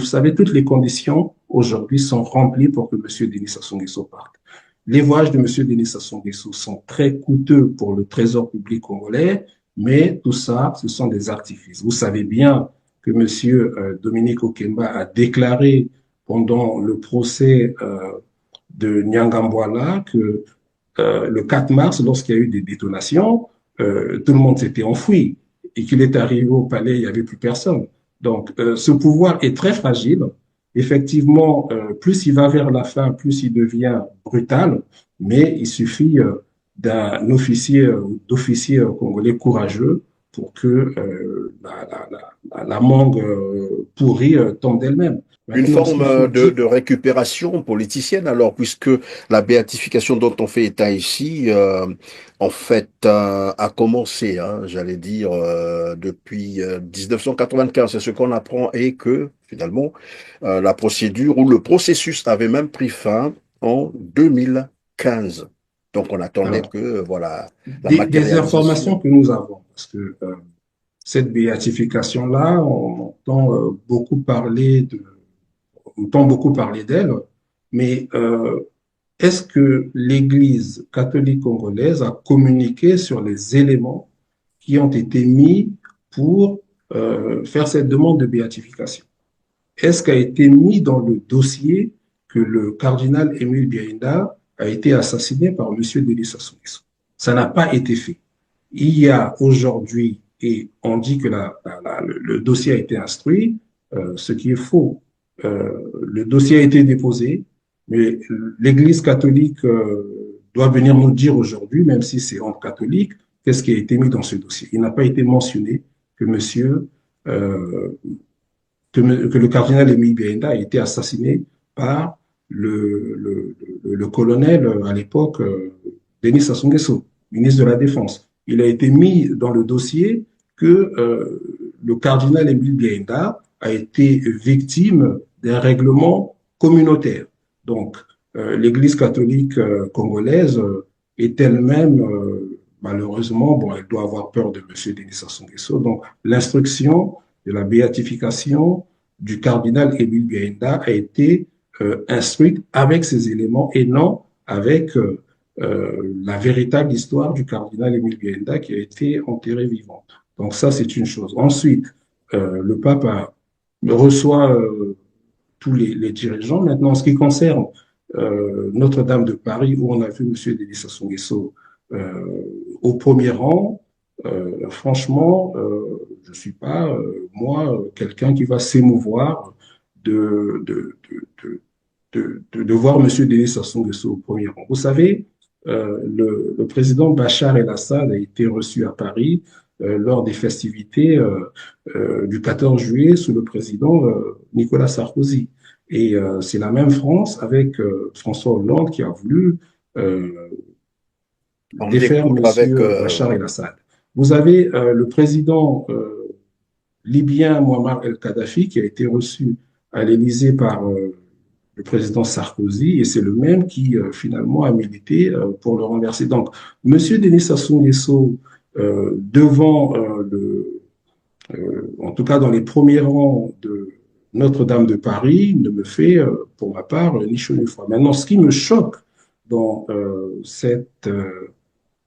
Vous savez, toutes les conditions aujourd'hui sont remplies pour que M. Denis Sassou Nguesso parte. Les voyages de M. Denis Sassou Nguesso sont très coûteux pour le trésor public congolais, mais tout ça, ce sont des artifices. Vous savez bien que M. Dominique Okemba a déclaré pendant le procès de Nyangambwala que le 4 mars, lorsqu'il y a eu des détonations, tout le monde s'était enfoui et qu'il est arrivé au palais, il n'y avait plus personne. Donc, ce pouvoir est très fragile. Effectivement, plus il va vers la fin, plus il devient brutal, mais il suffit d'un officier, d'officier congolais courageux pour que la mangue pourrie tombe d'elle-même. Une Maintenant, ce forme qu'il faut dire, de récupération politicienne, alors, puisque la béatification dont on fait état ici, en fait, a commencé, hein, j'allais dire, depuis 1995. C'est ce qu'on apprend et que, finalement, la procédure ou le processus avait même pris fin en 2015. Donc, on attendait alors, que, voilà, la des informations matérialisation. que nous avons, parce que cette béatification-là, on entend beaucoup parler d'elle, mais est-ce que l'Église catholique congolaise a communiqué sur les éléments qui ont été mis pour faire cette demande de béatification? Est-ce qu'a été mis dans le dossier que le cardinal Émile Biaïda a été assassiné par M. Denis Sassou Nguesso? Ça n'a pas été fait. Il y a aujourd'hui, et on dit que le dossier a été instruit, ce qui est faux. Le dossier a été déposé, mais l'Église catholique doit venir nous dire aujourd'hui, même si c'est entre catholiques, qu'est-ce qui a été mis dans ce dossier. Il n'a pas été mentionné que monsieur, euh, que le cardinal Émile Bienda a été assassiné par le colonel à l'époque, Denis Sassou Nguesso, ministre de la Défense. Il a été mis dans le dossier que le cardinal Émile Bienda a été victime d'un règlement communautaire. Donc, l'Église catholique congolaise est elle-même, malheureusement, bon, elle doit avoir peur de M. Denis Sassou Nguesso. Donc, l'instruction de la béatification du cardinal Émile Bienda a été instruite avec ces éléments et non avec la véritable histoire du cardinal Émile Bienda qui a été enterré vivant. Donc ça, c'est une chose. Ensuite, le pape reçoit tous les dirigeants. Maintenant, en ce qui concerne Notre-Dame de Paris, où on a vu M. Denis Sassou Nguesso au premier rang, franchement, je ne suis pas, moi, quelqu'un qui va s'émouvoir de, de, de voir M. Denis Sassou Nguesso au premier rang. Vous savez, le président Bachar el-Assad a été reçu à Paris lors des festivités du 14 juillet sous le président Nicolas Sarkozy. Et c'est la même France avec François Hollande qui a voulu On défaire découvre avec M. Bachar el-Assad. Vous avez le président libyen Muammar el-Kadhafi qui a été reçu à l'Élysée par le président Sarkozy et c'est le même qui finalement a milité pour le renverser. Donc, M. Denis Sassou Nguesso, devant en tout cas dans les premiers rangs de Notre-Dame de Paris, ne me fait, pour ma part, ni chaud ni froid. Maintenant, ce qui me choque dans cette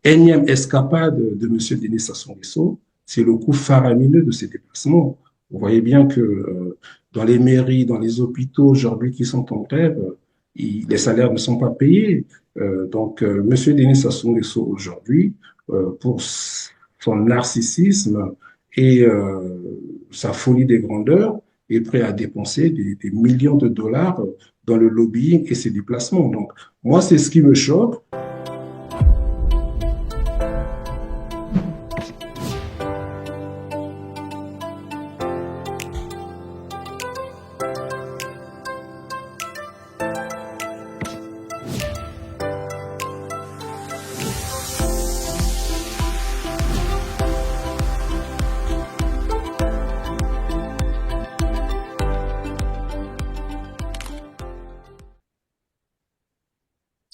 énième escapade de M. Denis Sassou Nguesso, c'est le coût faramineux de ces déplacements. Vous voyez bien que dans les mairies, dans les hôpitaux aujourd'hui qui sont en grève, les salaires ne sont pas payés. Donc, M. Denis Sassou Nguesso aujourd'hui, pour son narcissisme et sa folie des grandeurs, est prêt à dépenser des millions de dollars dans le lobbying et ses déplacements. Donc, moi, c'est ce qui me choque.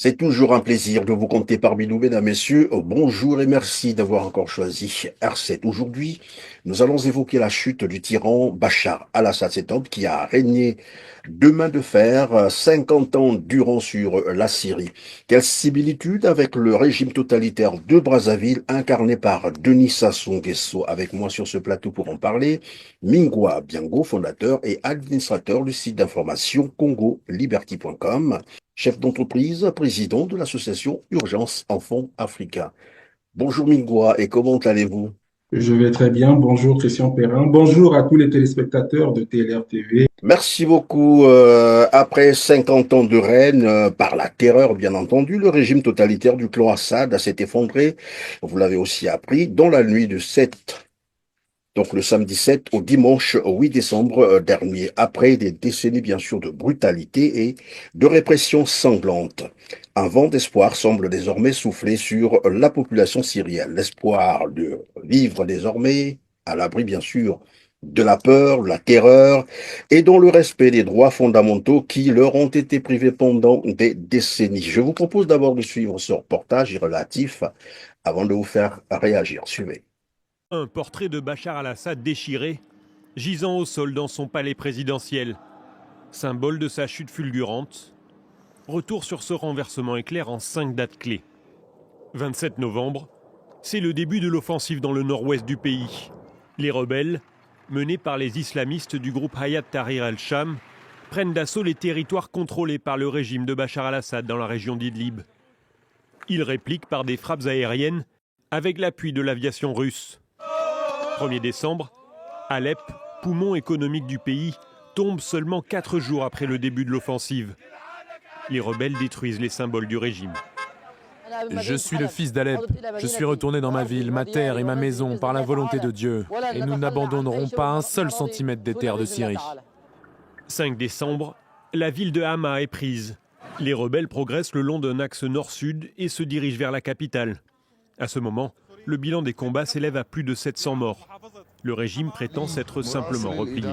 C'est toujours un plaisir de vous compter parmi nous, mesdames, messieurs. Bonjour et merci d'avoir encore choisi R7. Aujourd'hui, nous allons évoquer la chute du tyran Bachar al-Assad, cet homme qui a régné de main de fer 50 ans durant sur la Syrie. Quelle similitude avec le régime totalitaire de Brazzaville incarné par Denis Sassou Nguesso. Avec moi sur ce plateau pour en parler, Mingwa Biango, fondateur et administrateur du site d'information congoliberty.com, chef d'entreprise, président de l'association Urgence Enfants Africains. Bonjour Mingwa et comment allez-vous? Je vais très bien. Bonjour Christian Perrin. Bonjour à tous les téléspectateurs de TLR TV. Merci beaucoup. Après 50 ans de règne, par la terreur bien entendu, le régime totalitaire du clan Assad s'est effondré, vous l'avez aussi appris, dans la nuit de 7, donc le samedi 7 au dimanche 8 décembre dernier, après des décennies bien sûr de brutalité et de répression sanglante. Un vent d'espoir semble désormais souffler sur la population syrienne. L'espoir de vivre désormais à l'abri bien sûr de la peur, de la terreur et dans le respect des droits fondamentaux qui leur ont été privés pendant des décennies. Je vous propose d'abord de suivre ce reportage relatif avant de vous faire réagir. Suivez. Un portrait de Bachar al-Assad déchiré, gisant au sol dans son palais présidentiel. Symbole de sa chute fulgurante. Retour sur ce renversement éclair en 5 dates clés. 27 novembre, c'est le début de l'offensive dans le nord-ouest du pays. Les rebelles, menés par les islamistes du groupe Hayat Tahrir al-Sham, prennent d'assaut les territoires contrôlés par le régime de Bachar al-Assad dans la région d'Idlib. Ils répliquent par des frappes aériennes avec l'appui de l'aviation russe. 1er décembre, Alep, poumon économique du pays, tombe seulement 4 jours après le début de l'offensive. Les rebelles détruisent les symboles du régime. Je suis le fils d'Alep. Je suis retourné dans ma ville, ma terre et ma maison par la volonté de Dieu. Et nous n'abandonnerons pas un seul centimètre des terres de Syrie. 5 décembre, la ville de Hama est prise. Les rebelles progressent le long d'un axe nord-sud et se dirigent vers la capitale. À ce moment, le bilan des combats s'élève à plus de 700 morts. Le régime prétend s'être simplement replié.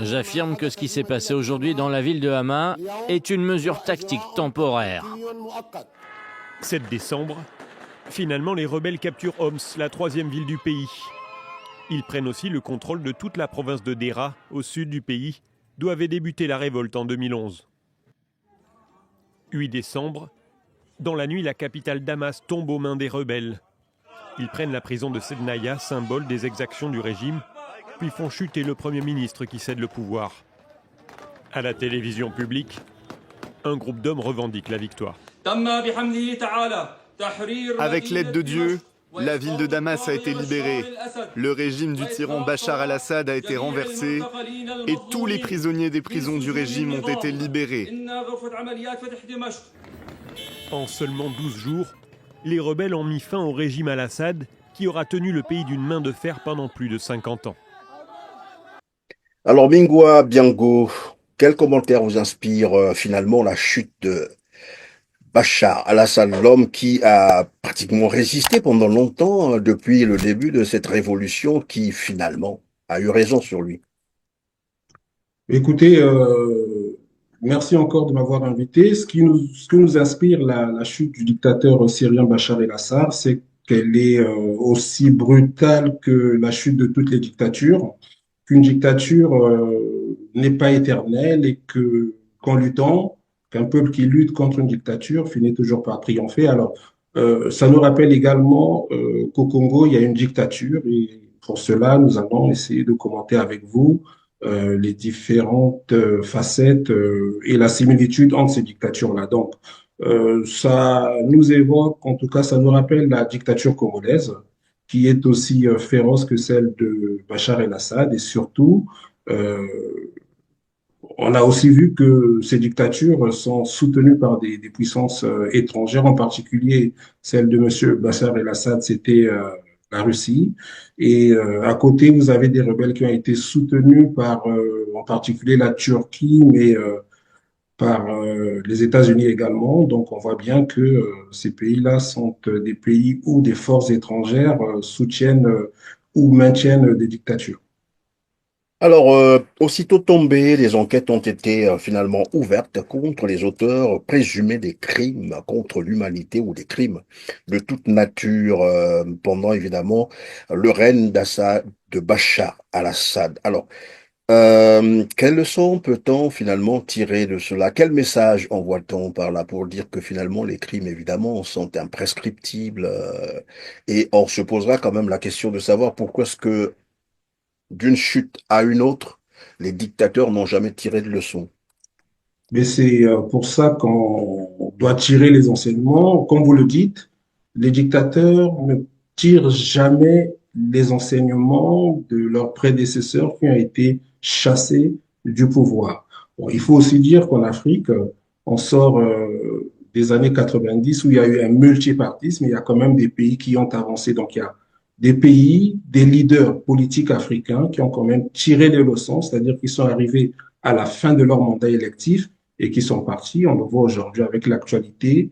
J'affirme que ce qui s'est passé aujourd'hui dans la ville de Hama est une mesure tactique temporaire. 7 décembre, finalement les rebelles capturent Homs, la 3e ville du pays. Ils prennent aussi le contrôle de toute la province de Dera, au sud du pays, d'où avait débuté la révolte en 2011. 8 décembre, dans la nuit, la capitale Damas tombe aux mains des rebelles. Ils prennent la prison de Sednaya, symbole des exactions du régime, puis font chuter le Premier ministre qui cède le pouvoir. À la télévision publique, un groupe d'hommes revendique la victoire. Avec l'aide de Dieu, la ville de Damas a été libérée, le régime du tyran Bachar al-Assad a été renversé et tous les prisonniers des prisons du régime ont été libérés. En seulement 12 jours, les rebelles ont mis fin au régime al-Assad qui aura tenu le pays d'une main de fer pendant plus de 50 ans. Alors, Mingwa Biango, quel commentaire vous inspire finalement la chute de Bachar al-Assad, l'homme qui a pratiquement résisté pendant longtemps depuis le début de cette révolution qui finalement a eu raison sur lui? Écoutez, merci encore de m'avoir invité. Ce que nous inspire la chute du dictateur syrien Bachar el-Assad, c'est qu'elle est aussi brutale que la chute de toutes les dictatures, qu'une dictature n'est pas éternelle et que qu'en luttant, qu'un peuple qui lutte contre une dictature finit toujours par triompher. Alors, ça nous rappelle également qu'au Congo, il y a une dictature et pour cela, nous allons essayer de commenter avec vous les différentes facettes et la similitude entre ces dictatures-là. Donc, ça nous évoque, en tout cas, ça nous rappelle la dictature congolaise, qui est aussi féroce que celle de Bachar el-Assad. Et surtout, euh, on a aussi vu que ces dictatures sont soutenues par des puissances étrangères, en particulier celle de M. Bachar el-Assad, c'était la Russie. Et à côté, vous avez des rebelles qui ont été soutenus par, en particulier la Turquie, mais par les États-Unis également. Donc, on voit bien que ces pays-là sont des pays où des forces étrangères soutiennent ou maintiennent des dictatures. Alors, aussitôt tombées, les enquêtes ont été finalement ouvertes contre les auteurs présumés des crimes contre l'humanité ou des crimes de toute nature pendant évidemment le règne d'Assad, de Bachar al-Assad. Alors, quelle leçon peut-on finalement tirer de cela? Quel message envoie-t-on par là pour dire que finalement les crimes évidemment sont imprescriptibles et on se posera quand même la question de savoir pourquoi est-ce que d'une chute à une autre, les dictateurs n'ont jamais tiré de leçon. Mais c'est pour ça qu'on doit tirer les enseignements. Comme vous le dites, les dictateurs ne tirent jamais les enseignements de leurs prédécesseurs qui ont été chassés du pouvoir. Bon, il faut aussi dire qu'en Afrique, on sort des années 90 où il y a eu un multipartisme, il y a quand même des pays qui ont avancé. Donc il y a des pays, des leaders politiques africains qui ont quand même tiré les leçons, c'est-à-dire qu'ils sont arrivés à la fin de leur mandat électif et qui sont partis. On le voit aujourd'hui avec l'actualité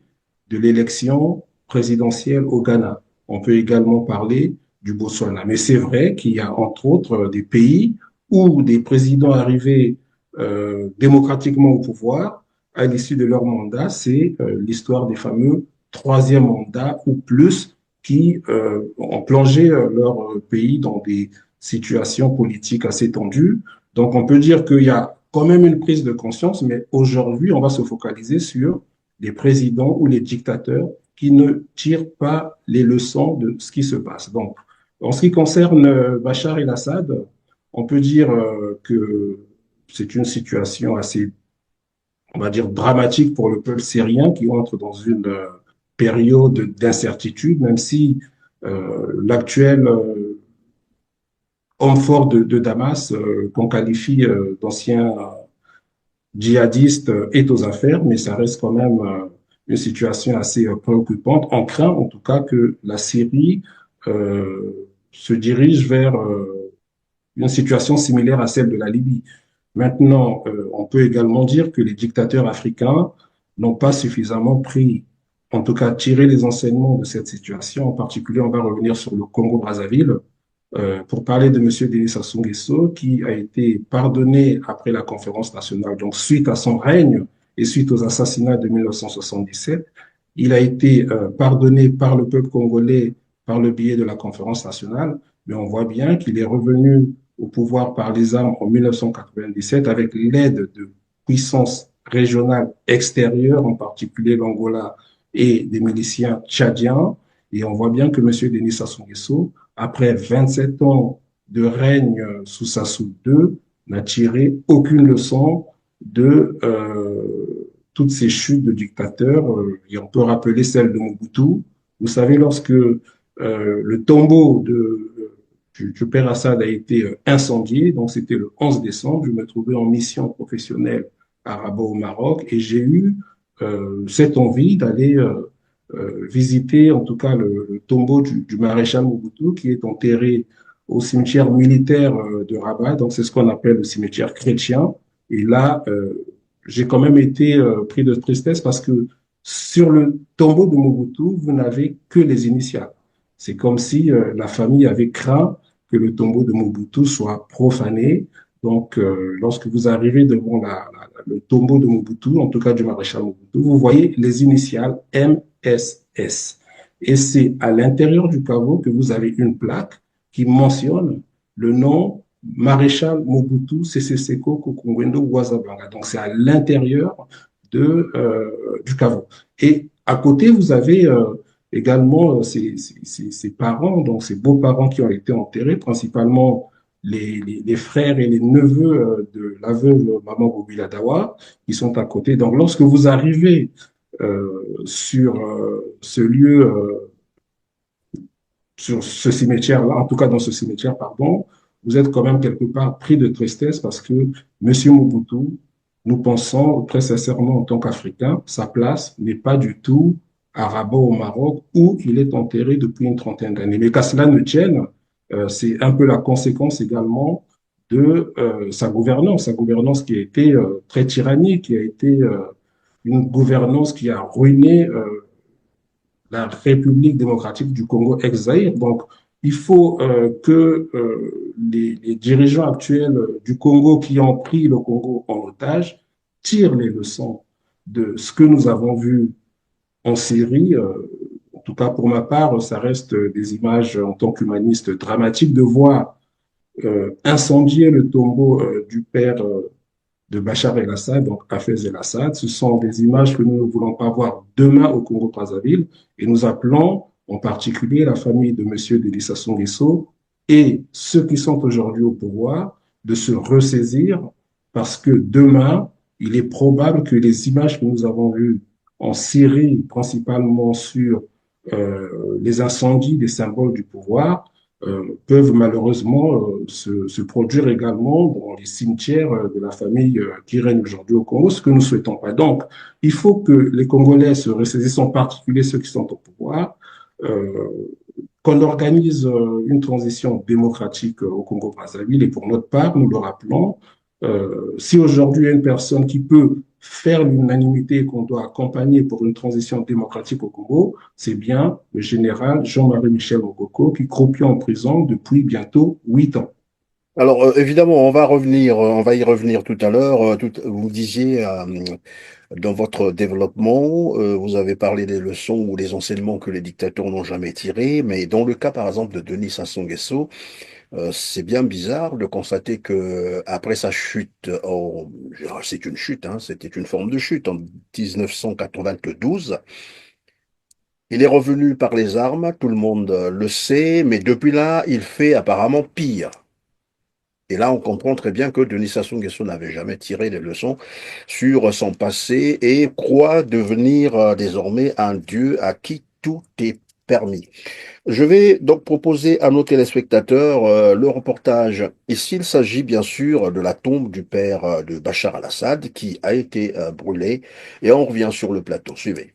de l'élection présidentielle au Ghana. On peut également parler du Botswana. Mais c'est vrai qu'il y a entre autres des pays où des présidents arrivés démocratiquement au pouvoir à l'issue de leur mandat, c'est l'histoire des fameux troisième mandats ou plus qui ont plongé leur pays dans des situations politiques assez tendues. Donc on peut dire qu'il y a quand même une prise de conscience, mais aujourd'hui, on va se focaliser sur les présidents ou les dictateurs qui ne tirent pas les leçons de ce qui se passe. Donc, en ce qui concerne Bachar el-Assad, on peut dire que c'est une situation assez, on va dire, dramatique pour le peuple syrien qui entre dans une période d'incertitude, même si l'actuel homme fort de Damas, qu'on qualifie d'ancien djihadiste, est aux affaires, mais ça reste quand même une situation assez préoccupante. On craint en tout cas que la Syrie se dirige vers une situation similaire à celle de la Libye. Maintenant, on peut également dire que les dictateurs africains n'ont pas suffisamment pris, en tout cas tiré les enseignements de cette situation. En particulier, on va revenir sur le Congo-Brazzaville pour parler de M. Denis Sassou Nguesso, qui a été pardonné après la conférence nationale, donc suite à son règne et suite aux assassinats de 1977. Il a été pardonné par le peuple congolais par le biais de la conférence nationale, mais on voit bien qu'il est revenu au pouvoir par les armes en 1997 avec l'aide de puissances régionales extérieures, en particulier l'Angola et des miliciens tchadiens. Et on voit bien que M. Denis Sassou Nguesso, après 27 ans de règne sous Sassou II, n'a tiré aucune leçon de toutes ces chutes de dictateurs. Et on peut rappeler celle de Mobutu. Vous savez, lorsque le tombeau du père Assad a été incendié, donc c'était le 11 décembre, je me trouvais en mission professionnelle à Rabat au Maroc et j'ai eu cette envie d'aller visiter en tout cas le tombeau du maréchal Mobutu qui est enterré au cimetière militaire de Rabat, donc c'est ce qu'on appelle le cimetière chrétien. Et là, j'ai quand même été pris de tristesse parce que sur le tombeau de Mobutu, vous n'avez que les initiales. C'est comme si la famille avait craint que le tombeau de Mobutu soit profané. Donc, lorsque vous arrivez devant le tombeau de Mobutu, en tout cas du maréchal Mobutu, vous voyez les initiales MSS. Et c'est à l'intérieur du caveau que vous avez une plaque qui mentionne le nom maréchal Mobutu Sese Seko Kokongwendo Ouazabanga. Donc, c'est à l'intérieur du caveau. Et à côté, vous avez également ses parents, donc ses beaux-parents qui ont été enterrés, principalement les frères et les neveux de la veuve Maman Bobila Dawa, qui sont à côté. Donc, lorsque vous arrivez sur ce lieu, sur ce cimetière-là, en tout cas dans ce cimetière, pardon, vous êtes quand même quelque part pris de tristesse parce que M. Mobutu, nous pensons très sincèrement en tant qu'Africains, sa place n'est pas du tout à Rabat au Maroc où il est enterré depuis une trentaine d'années. Mais qu'à cela ne tienne, c'est un peu la conséquence également de sa gouvernance qui a été très tyrannique, qui a été une gouvernance qui a ruiné la République démocratique du Congo ex-Zaïre. Donc, il faut que les dirigeants actuels du Congo qui ont pris le Congo en otage tirent les leçons de ce que nous avons vu en Syrie. En tout cas, pour ma part, ça reste des images en tant qu'humaniste dramatiques de voir incendier le tombeau du père de Bachar el-Assad, donc Hafez el-Assad. Ce sont des images que nous ne voulons pas voir demain au Congo-Brazzaville et nous appelons en particulier la famille de M. Denis Sassou Nguesso et ceux qui sont aujourd'hui au pouvoir de se ressaisir parce que demain, il est probable que les images que nous avons vues en Syrie, principalement sur les incendies des symboles du pouvoir, peuvent malheureusement se produire également dans les cimetières de la famille qui règne aujourd'hui au Congo, ce que nous ne souhaitons pas. Donc, il faut que les Congolais se ressaisissent, en particulier ceux qui sont au pouvoir, euh, qu'on organise une transition démocratique au Congo-Brazzaville. Et pour notre part, nous le rappelons, si aujourd'hui il y a une personne qui peut faire l'unanimité et qu'on doit accompagner pour une transition démocratique au Congo, c'est bien le général Jean-Marie Michel Ngoko qui croupit en prison depuis bientôt 8 ans. Alors, évidemment, on va y revenir tout à l'heure. Vous disiez, dans votre développement, vous avez parlé des leçons ou des enseignements que les dictateurs n'ont jamais tirés, mais dans le cas, par exemple, de Denis Sassou Nguesso, c'est bien bizarre de constater que après sa chute, c'est une chute, hein, c'était une forme de chute en 1992, il est revenu par les armes, tout le monde le sait, mais depuis là, il fait apparemment pire. Et là, on comprend très bien que Denis Sassou Nguesso n'avait jamais tiré des leçons sur son passé et croit devenir désormais un dieu à qui tout est permis. Je vais donc proposer à nos téléspectateurs le reportage. Ici, il s'agit bien sûr de la tombe du père de Bachar al-Assad qui a été brûlée et on revient sur le plateau. Suivez.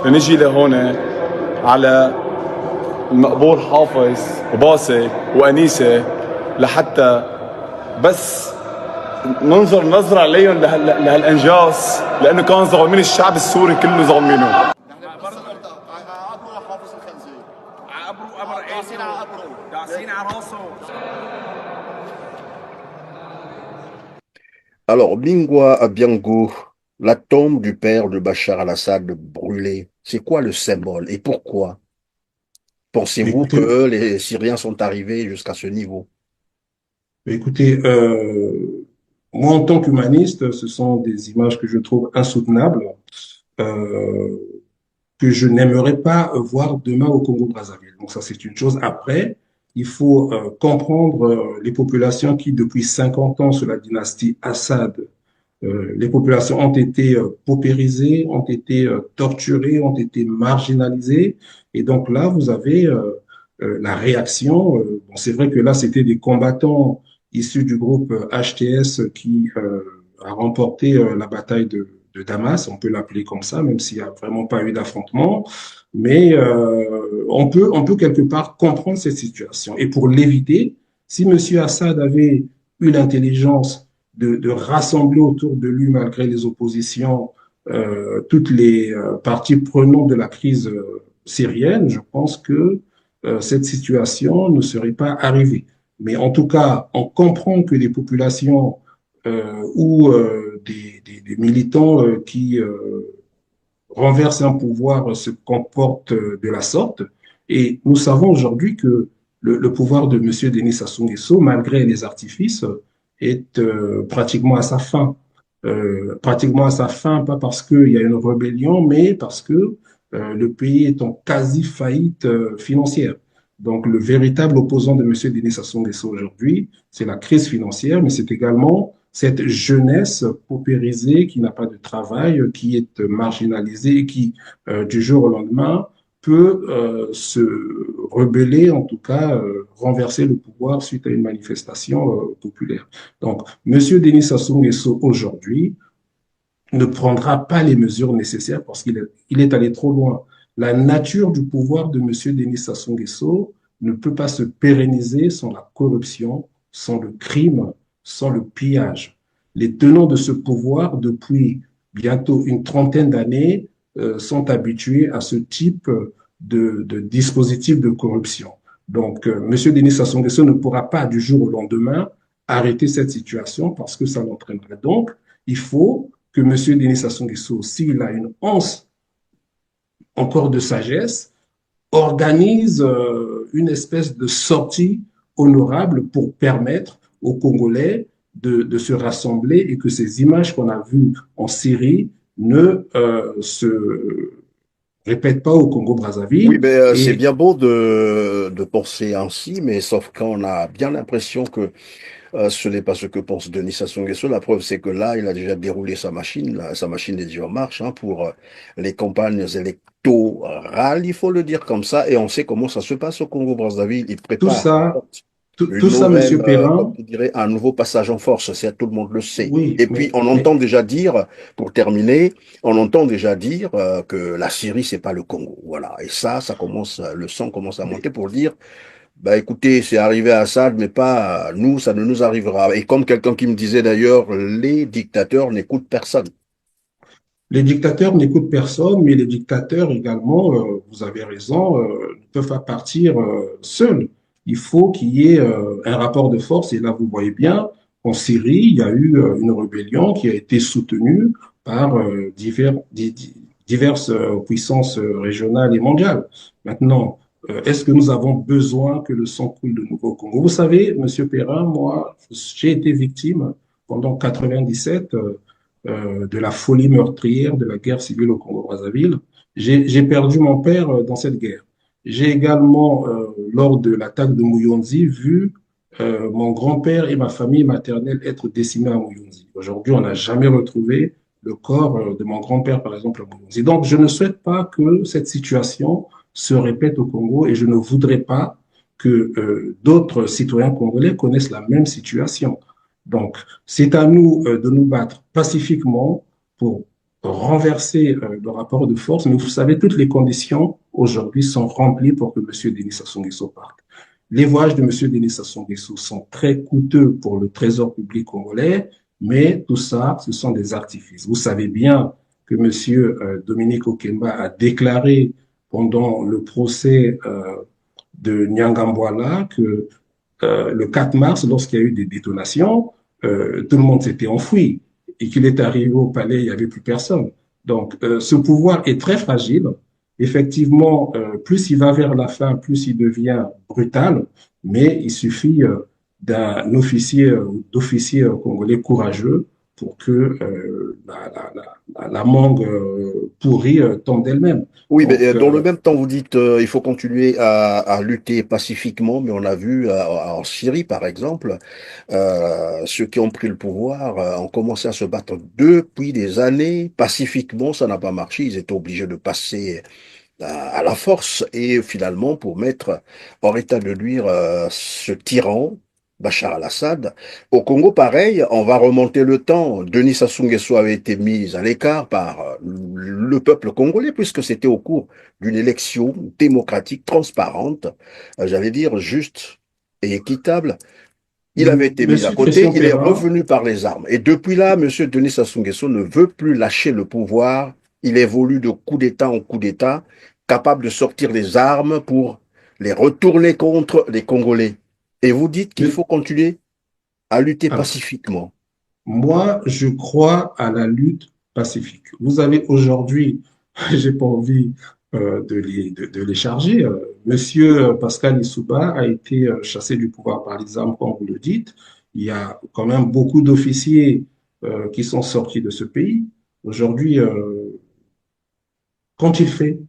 نجي لهون على المقبور حافظ وباسل وأنيسة لحتى بس ننظر نظرة عليهم لهالإنجاز لأنه كان ظالمين الشعب السوري كله ظالمينه. Alors, Bingwa Biango, la tombe du père de Bachar al-Assad brûlée, c'est quoi le symbole et pourquoi pensez-vous Écoutez, que les Syriens sont arrivés jusqu'à ce niveau? écoutez, moi en tant qu'humaniste, ce sont des images que je trouve insoutenables, euh, que je n'aimerais pas voir demain au Congo-Brazzaville. Donc ça, c'est une chose. Après, il faut comprendre les populations qui, depuis 50 ans sous la dynastie Assad, les populations ont été paupérisées, ont été torturées, ont été marginalisées. Et donc là, vous avez la réaction. Bon, c'est vrai que là, c'était des combattants issus du groupe HTS qui a remporté la bataille de Damas, on peut l'appeler comme ça, même s'il n'y a vraiment pas eu d'affrontement. Mais on peut quelque part comprendre cette situation. Et pour l'éviter, si M. Assad avait eu l'intelligence de rassembler autour de lui, malgré les oppositions, toutes les parties prenantes de la crise syrienne, je pense que cette situation ne serait pas arrivée. Mais en tout cas, on comprend que des populations ou des militants qui renversent un pouvoir se comportent de la sorte. Et nous savons aujourd'hui que le pouvoir de M. Denis Sassou Nguesso, malgré les artifices, est pratiquement à sa fin. Pratiquement à sa fin, pas parce qu'il y a une rébellion, mais parce que le pays est en quasi faillite financière. Donc, le véritable opposant de M. Denis Sassou Nguesso aujourd'hui, c'est la crise financière, mais c'est également cette jeunesse paupérisée qui n'a pas de travail, qui est marginalisée et qui, du jour au lendemain, peut se rebeller, en tout cas renverser le pouvoir suite à une manifestation populaire. Donc, M. Denis Sassou Nguesso aujourd'hui ne prendra pas les mesures nécessaires parce il est allé trop loin. La nature du pouvoir de M. Denis Sassou Nguesso ne peut pas se pérenniser sans la corruption, sans le crime, sans le pillage. Les tenants de ce pouvoir, depuis bientôt une trentaine d'années, sont habitués à ce type de dispositif de corruption. Donc, M. Denis Sassou Nguesso ne pourra pas du jour au lendemain arrêter cette situation parce que ça l'entraînerait. Donc, il faut que M. Denis Sassou Nguesso, s'il a une once encore de sagesse, organise une espèce de sortie honorable pour permettre aux Congolais de se rassembler et que ces images qu'on a vues en Syrie ne se répètent pas au Oui, Congo-Brazzaville. mais c'est Et bien beau de penser ainsi, mais sauf qu'on a bien l'impression que ce n'est pas ce que pense Denis Sassou Nguesso. La preuve, c'est que là, il a déjà déroulé sa machine. Sa machine est déjà en marche hein, pour les campagnes électorales, il faut le dire comme ça. Et on sait comment ça se passe au Congo-Brazzaville. Il tout prépare ça, tout une ça, nouvelle, Monsieur comme Perrin, tu dirais, un nouveau passage en force. C'est tout le monde le sait. oui, Et puis, on entend déjà dire, pour terminer, on entend déjà dire que la Syrie, c'est pas le Congo. Voilà. Et ça commence, le sang commence à mais monter pour dire bah écoutez, c'est arrivé à Assad, mais pas à nous, ça ne nous arrivera. Et comme quelqu'un qui me disait d'ailleurs, les dictateurs n'écoutent personne. les dictateurs n'écoutent personne, mais les dictateurs également, vous avez raison, ne peuvent pas partir seuls. Il faut qu'il y ait un rapport de force. Et là, vous voyez bien, en Syrie, il y a eu une rébellion qui a été soutenue par diverses puissances régionales et mondiales. Maintenant, est-ce que nous avons besoin que le sang coule de nouveau au Congo? Vous savez, Monsieur Perrin, moi, j'ai été victime pendant 97 de la folie meurtrière de la guerre civile au Congo-Brazzaville. J'ai perdu mon père dans cette guerre. J'ai également, lors de l'attaque de Muyonzi, vu mon grand-père et ma famille maternelle être décimés à Muyonzi. Aujourd'hui, on n'a jamais retrouvé le corps de mon grand-père, par exemple, à Muyonzi. Donc, je ne souhaite pas que cette situation se répète au Congo et je ne voudrais pas que d'autres citoyens congolais connaissent la même situation. Donc, c'est à nous de nous battre pacifiquement pour renverser le rapport de force. Mais vous savez, toutes les conditions aujourd'hui sont remplies pour que M. Denis Sassou Nguesso parte. Les voyages de M. Denis Sassou Nguesso sont très coûteux pour le trésor public congolais, mais tout ça, ce sont des artifices. Vous savez bien que M. Dominique Okemba a déclaré pendant le procès de Nyangambwala que le 4 mars, lorsqu'il y a eu des détonations, tout le monde s'était enfoui et qu'il est arrivé au palais, il n'y avait plus personne. Donc, ce pouvoir est très fragile. Effectivement, plus il va vers la fin, plus il devient brutal, mais il suffit d'un officier, d'officier congolais courageux pour que la mangue pourrie tombe d'elle-même. Oui, mais Donc, dans le même temps, vous dites il faut continuer à lutter pacifiquement, mais on a vu en Syrie, par exemple, ceux qui ont pris le pouvoir ont commencé à se battre depuis des années pacifiquement. Ça n'a pas marché. Ils étaient obligés de passer à la force et finalement pour mettre hors état de nuire ce tyran, Bachar al-Assad. Au Congo, pareil, on va remonter le temps. Denis Sassou Nguesso avait été mis à l'écart par le peuple congolais puisque c'était au cours d'une élection démocratique, transparente, j'allais dire juste et équitable. Il avait été mis à Monsieur côté, Christian il est Perrin, revenu par les armes. Et depuis là, Monsieur Denis Sassou Nguesso ne veut plus lâcher le pouvoir. Il évolue de coup d'État en coup d'État, capable de sortir les armes pour les retourner contre les Congolais. Et vous dites qu'il faut continuer à lutter alors, pacifiquement. moi, je crois à la lutte pacifique. Vous avez aujourd'hui, j'ai pas envie de les charger. Monsieur Pascal Issouba a été chassé du pouvoir par les armes, comme vous le dites. Il y a quand même beaucoup d'officiers qui sont sortis de ce pays. Aujourd'hui, qu'ont-ils fait?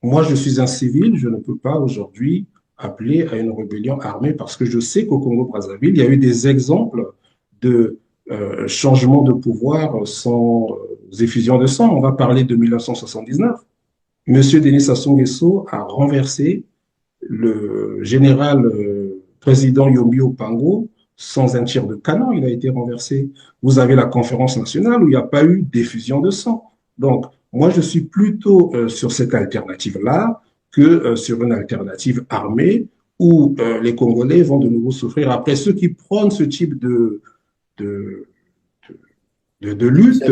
Moi, je suis un civil, je ne peux pas aujourd'hui appeler à une rébellion armée parce que je sais qu'au Congo-Brazzaville, il y a eu des exemples de changement de pouvoir sans effusion de sang. On va parler de 1979. Monsieur Denis Sassou Nguesso a renversé le général président Yombi Opango sans un tir de canon. Il a été renversé. Vous avez la conférence nationale où il n'y a pas eu d'effusion de sang. Donc, moi, je suis plutôt sur cette alternative-là que sur une alternative armée où les Congolais vont de nouveau souffrir. Après, ceux qui prônent ce type de, de lutte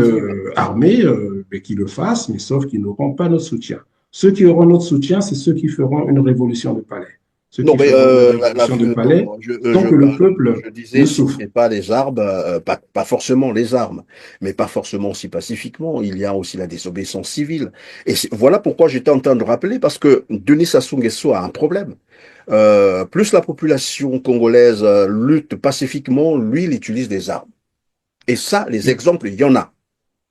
armée, mais qui le fassent, mais sauf qu'ils n'auront pas notre soutien. Ceux qui auront notre soutien, c'est ceux qui feront une révolution de palais. Ceux Non, qui mais feront une révolution de palais, non, tant que le peuple je le disais, si ce souffre. n'est pas les armes, pas forcément les armes, mais pas forcément aussi pacifiquement. Il y a aussi la désobéissance civile. Et voilà pourquoi j'étais en train de rappeler, parce que Denis Sassou Nguesso a un problème. Plus la population congolaise lutte pacifiquement, lui, il utilise des armes. Et ça, les exemples, il y en a.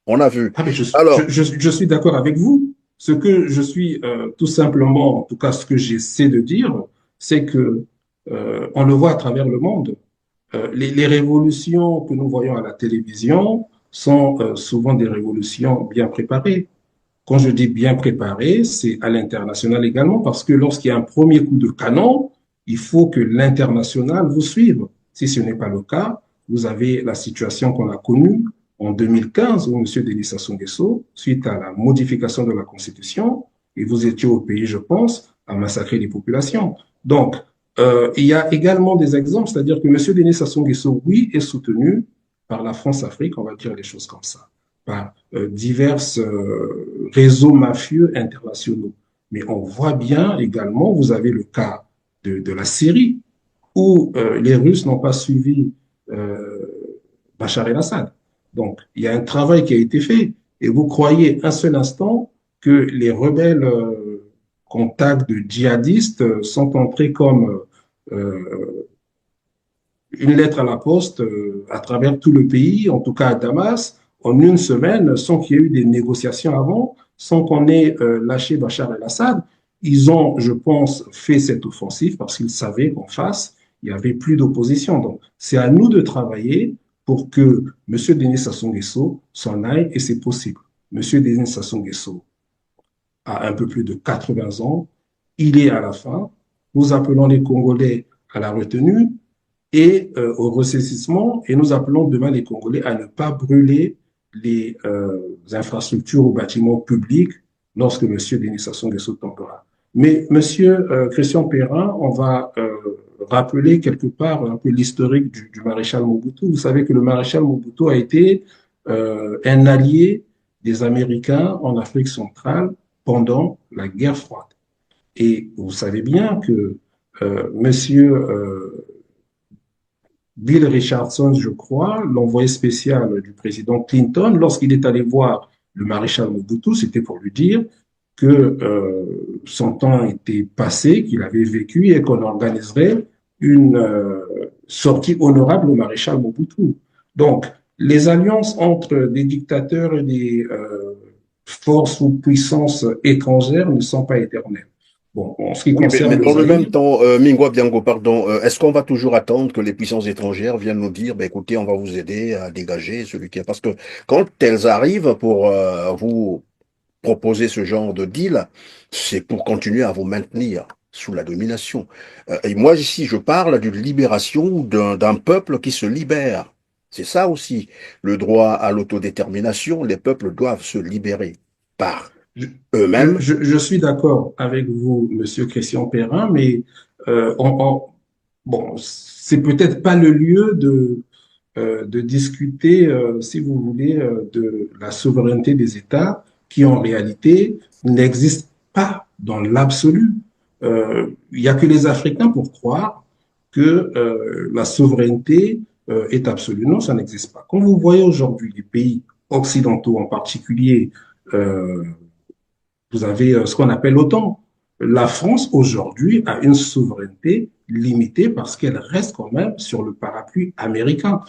On a vu. Ah, mais Alors, je suis d'accord avec vous. Ce que je suis tout simplement, en tout cas ce que j'essaie de dire, c'est que on le voit à travers le monde. Les révolutions que nous voyons à la télévision sont souvent des révolutions bien préparées. Quand je dis bien préparées, c'est à l'international également, parce que lorsqu'il y a un premier coup de canon, il faut que l'international vous suive. Si ce n'est pas le cas, vous avez la situation qu'on a connue en 2015 où M. Denis Sassou Nguesso, suite à la modification de la Constitution, et vous étiez au pays, je pense, à massacrer les populations. Donc, il y a également des exemples, c'est-à-dire que M. Denis Sassou Nguesso, oui, est soutenu par la France-Afrique, on va dire les choses comme ça, par divers réseaux mafieux internationaux. Mais on voit bien également, vous avez le cas de la Syrie, où les Russes n'ont pas suivi Bachar el-Assad. Donc, il y a un travail qui a été fait. Et vous croyez un seul instant que les rebelles contacts de djihadistes sont entrés comme une lettre à la poste à travers tout le pays, en tout cas à Damas, en une semaine, sans qu'il y ait eu des négociations avant, sans qu'on ait lâché Bachar el-Assad. Ils ont, je pense, fait cette offensive parce qu'ils savaient qu'en face, il n'y avait plus d'opposition. Donc, c'est à nous de travailler pour que M. Denis Sassou Nguesso s'en aille et c'est possible. M. Denis Sassou Nguesso a un peu plus de 80 ans. Il est à la fin. Nous appelons les Congolais à la retenue et au ressaisissement et nous appelons demain les Congolais à ne pas brûler les infrastructures ou bâtiments publics lorsque M. Denis Sassou Nguesso tombera. Mais M. Christian Perrin, on va rappeler quelque part un peu l'historique du maréchal Mobutu. Vous savez que le maréchal Mobutu a été un allié des Américains en Afrique centrale pendant la guerre froide. Et vous savez bien que M. Bill Richardson, je crois, l'envoyé spécial du président Clinton, lorsqu'il est allé voir le maréchal Mobutu, c'était pour lui dire que son temps était passé, qu'il avait vécu et qu'on organiserait une sortie honorable au maréchal Mobutu. Donc, les alliances entre des dictateurs et des forces ou puissances étrangères ne sont pas éternelles. Bon, en ce qui oui, concerne mais le dans le même Zaïre, temps, Mingwa Biango, pardon, est-ce qu'on va toujours attendre que les puissances étrangères viennent nous dire, ben, écoutez, on va vous aider à dégager celui qui a... Parce que quand elles arrivent pour vous proposer ce genre de deal, c'est pour continuer à vous maintenir sous la domination. Et moi, ici, je parle d'une libération d'un peuple qui se libère. C'est ça aussi, le droit à l'autodétermination. Les peuples doivent se libérer par je, eux-mêmes. je suis d'accord avec vous, Monsieur Christian Perrin, mais bon, c'est peut-être pas le lieu de discuter, si vous voulez, de la souveraineté des États qui, en réalité, n'existe pas dans l'absolu. Il n'y a que les Africains pour croire que la souveraineté est absolue. Non, ça n'existe pas. Quand vous voyez aujourd'hui les pays occidentaux, en particulier, euh, vous avez ce qu'on appelle l'OTAN. La France, aujourd'hui, a une souveraineté limitée parce qu'elle reste quand même sur le parapluie américain.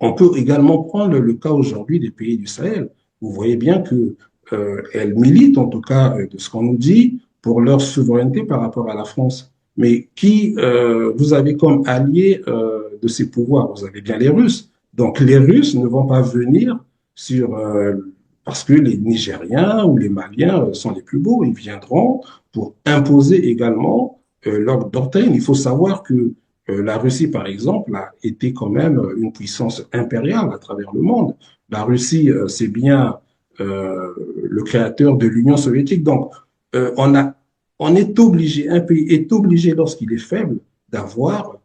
On peut également prendre le cas aujourd'hui des pays du Sahel. Vous voyez bien que elles militent, en tout cas de ce qu'on nous dit, pour leur souveraineté par rapport à la France. Mais qui vous avez comme allié de ces pouvoirs? Vous avez bien les Russes. Donc les Russes ne vont pas venir sur parce que les Nigériens ou les Maliens sont les plus beaux. Ils viendront pour imposer également leur doctrine. Il faut savoir que la Russie, par exemple, a été quand même une puissance impériale à travers le monde. La Russie, c'est bien le créateur de l'Union soviétique. Donc, on est obligé, un pays est obligé lorsqu'il est faible d'avoir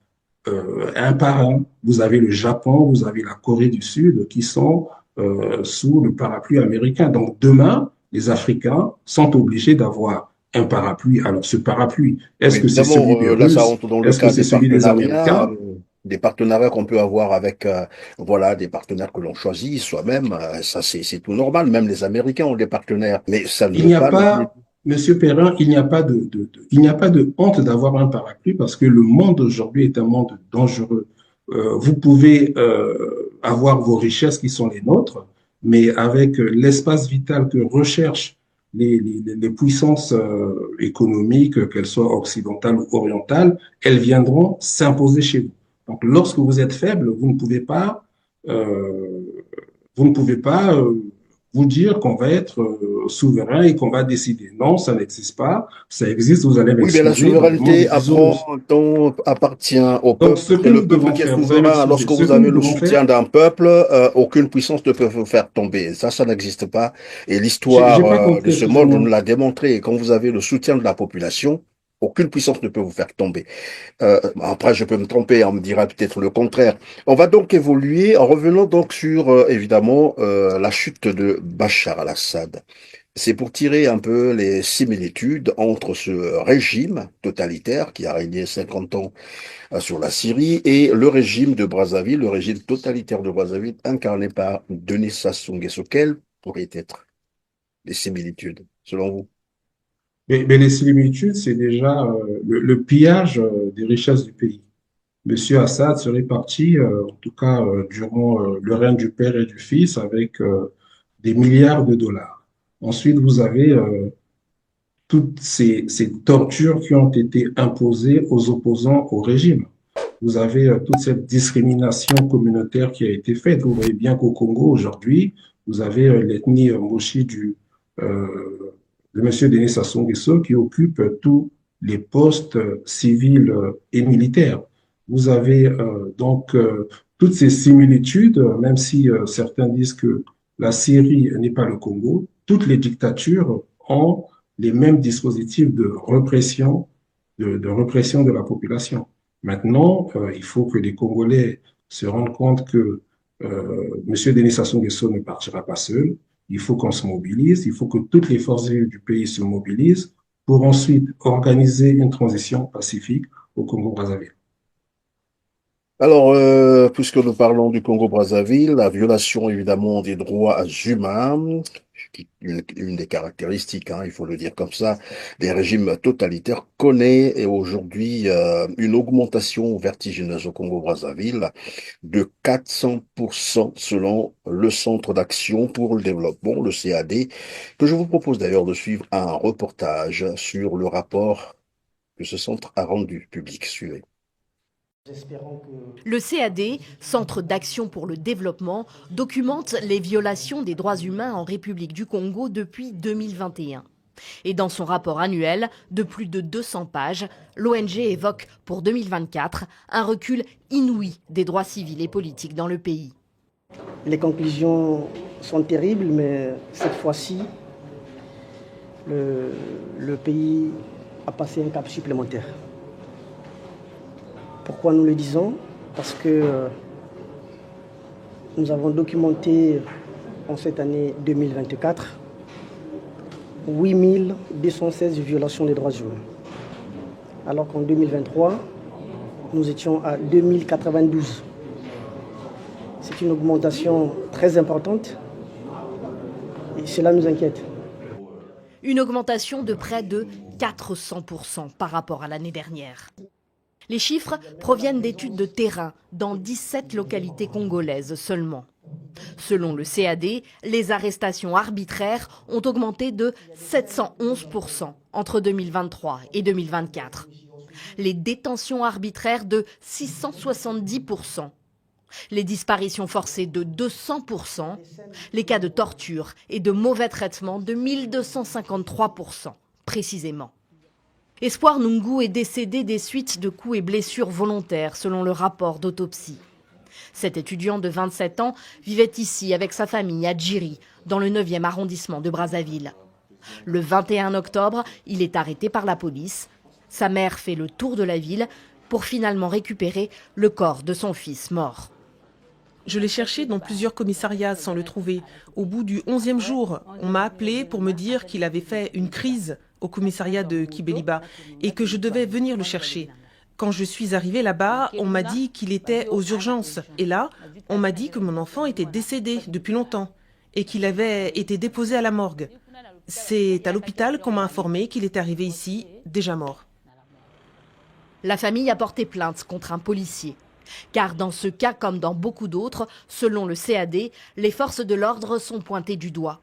un par un. Vous avez le Japon, vous avez la Corée du Sud qui sont sous le parapluie américain. Donc demain, les Africains sont obligés d'avoir un parapluie. Alors ce parapluie, est-ce Oui, que c'est évidemment, celui des là, ça Russes? rentre dans le Est-ce que cadre c'est celui des Américains? des partenariats qu'on peut avoir avec, voilà, des partenaires que l'on choisit soi-même. Ça, c'est tout normal. Même les Américains ont des partenaires, mais ça ne Il veut n'y a pas non plus. pas, Monsieur Perrin, il n'y a pas il n'y a pas de honte d'avoir un parapluie parce que le monde aujourd'hui est un monde dangereux. Vous pouvez avoir vos richesses qui sont les nôtres, mais avec l'espace vital que recherchent les puissances économiques, qu'elles soient occidentales ou orientales, elles viendront s'imposer chez vous. Donc, lorsque vous êtes faible, euh, vous ne pouvez pas vous dire qu'on va être souverain et qu'on va décider. Non, ça n'existe pas. Ça existe, vous allez Oui, mais la m'excuser, dans le monde souveraineté des bisounours. appartient au Donc, peuple. ce que C'est le nous peuple devons qui est faire, vous allez souverain. m'excuser, Lorsque ce vous que avez nous le devons faire, soutien d'un peuple, aucune puissance ne peut vous faire tomber. Ça n'existe pas. Et j'ai l'histoire pas de compris, ce monde nous excusez-moi. l'a démontré. Et quand vous avez le soutien de la population, aucune puissance ne peut vous faire tomber. Après, je peux me tromper, on me dira peut-être le contraire. On va donc évoluer en revenant donc sur, évidemment, la chute de Bachar al-Assad. C'est pour tirer un peu les similitudes entre ce régime totalitaire qui a régné 50 ans sur la Syrie et le régime de Brazzaville, le régime totalitaire de Brazzaville incarné par Denis Sassou Nguesso. Quelles pourraient être les similitudes, selon vous? Mais les similitudes, c'est déjà le pillage des richesses du pays. Monsieur Assad serait parti, en tout cas durant le règne du père et du fils, avec des milliards de dollars. Ensuite, vous avez toutes ces tortures qui ont été imposées aux opposants au régime. Vous avez toute cette discrimination communautaire qui a été faite. Vous voyez bien qu'au Congo, aujourd'hui, vous avez l'ethnie Moshi de monsieur Denis Sassou Nguesso qui occupe tous les postes civils et militaires. Vous avez toutes ces similitudes, même si certains disent que la Syrie n'est pas le Congo, toutes les dictatures ont les mêmes dispositifs de répression de la population. Maintenant, il faut que les Congolais se rendent compte que M. Denis Sassou Nguesso ne partira pas seul. Il faut qu'on se mobilise, il faut que toutes les forces vives du pays se mobilisent pour ensuite organiser une transition pacifique au Congo-Brazzaville. Alors, puisque nous parlons du Congo-Brazzaville, la violation évidemment des droits humains, une des caractéristiques, hein, il faut le dire comme ça, des régimes totalitaires, connaît aujourd'hui une augmentation vertigineuse au Congo-Brazzaville de 400% selon le Centre d'action pour le développement, le CAD, que je vous propose d'ailleurs de suivre un reportage sur le rapport que ce centre a rendu public. Suivez. Le CAD, Centre d'action pour le développement, documente les violations des droits humains en République du Congo depuis 2021. Et dans son rapport annuel de plus de 200 pages, l'ONG évoque pour 2024 un recul inouï des droits civils et politiques dans le pays. Les conclusions sont terribles, mais cette fois-ci, le pays a passé un cap supplémentaire. Pourquoi nous le disons? Parce que nous avons documenté en cette année 2024 8216 violations des droits humains. Alors qu'en 2023, nous étions à 2092. C'est une augmentation très importante et cela nous inquiète. Une augmentation de près de 400% par rapport à l'année dernière. Les chiffres proviennent d'études de terrain dans 17 localités congolaises seulement. Selon le CAD, les arrestations arbitraires ont augmenté de 711% entre 2023 et 2024. Les détentions arbitraires de 670%. Les disparitions forcées de 200%. Les cas de torture et de mauvais traitements de 1253%, précisément. Espoir Nungu est décédé des suites de coups et blessures volontaires, selon le rapport d'autopsie. Cet étudiant de 27 ans vivait ici avec sa famille à Djiri, dans le 9e arrondissement de Brazzaville. Le 21 octobre, il est arrêté par la police. Sa mère fait le tour de la ville, pour finalement récupérer le corps de son fils mort. Je l'ai cherché dans plusieurs commissariats sans le trouver. Au bout du 11e jour, on m'a appelé pour me dire qu'il avait fait une crise au commissariat de Kibeliba et que je devais venir le chercher. Quand je suis arrivée là-bas, on m'a dit qu'il était aux urgences. Et là, on m'a dit que mon enfant était décédé depuis longtemps et qu'il avait été déposé à la morgue. C'est à l'hôpital qu'on m'a informé qu'il était arrivé ici, déjà mort. La famille a porté plainte contre un policier. Car dans ce cas, comme dans beaucoup d'autres, selon le CAD, les forces de l'ordre sont pointées du doigt.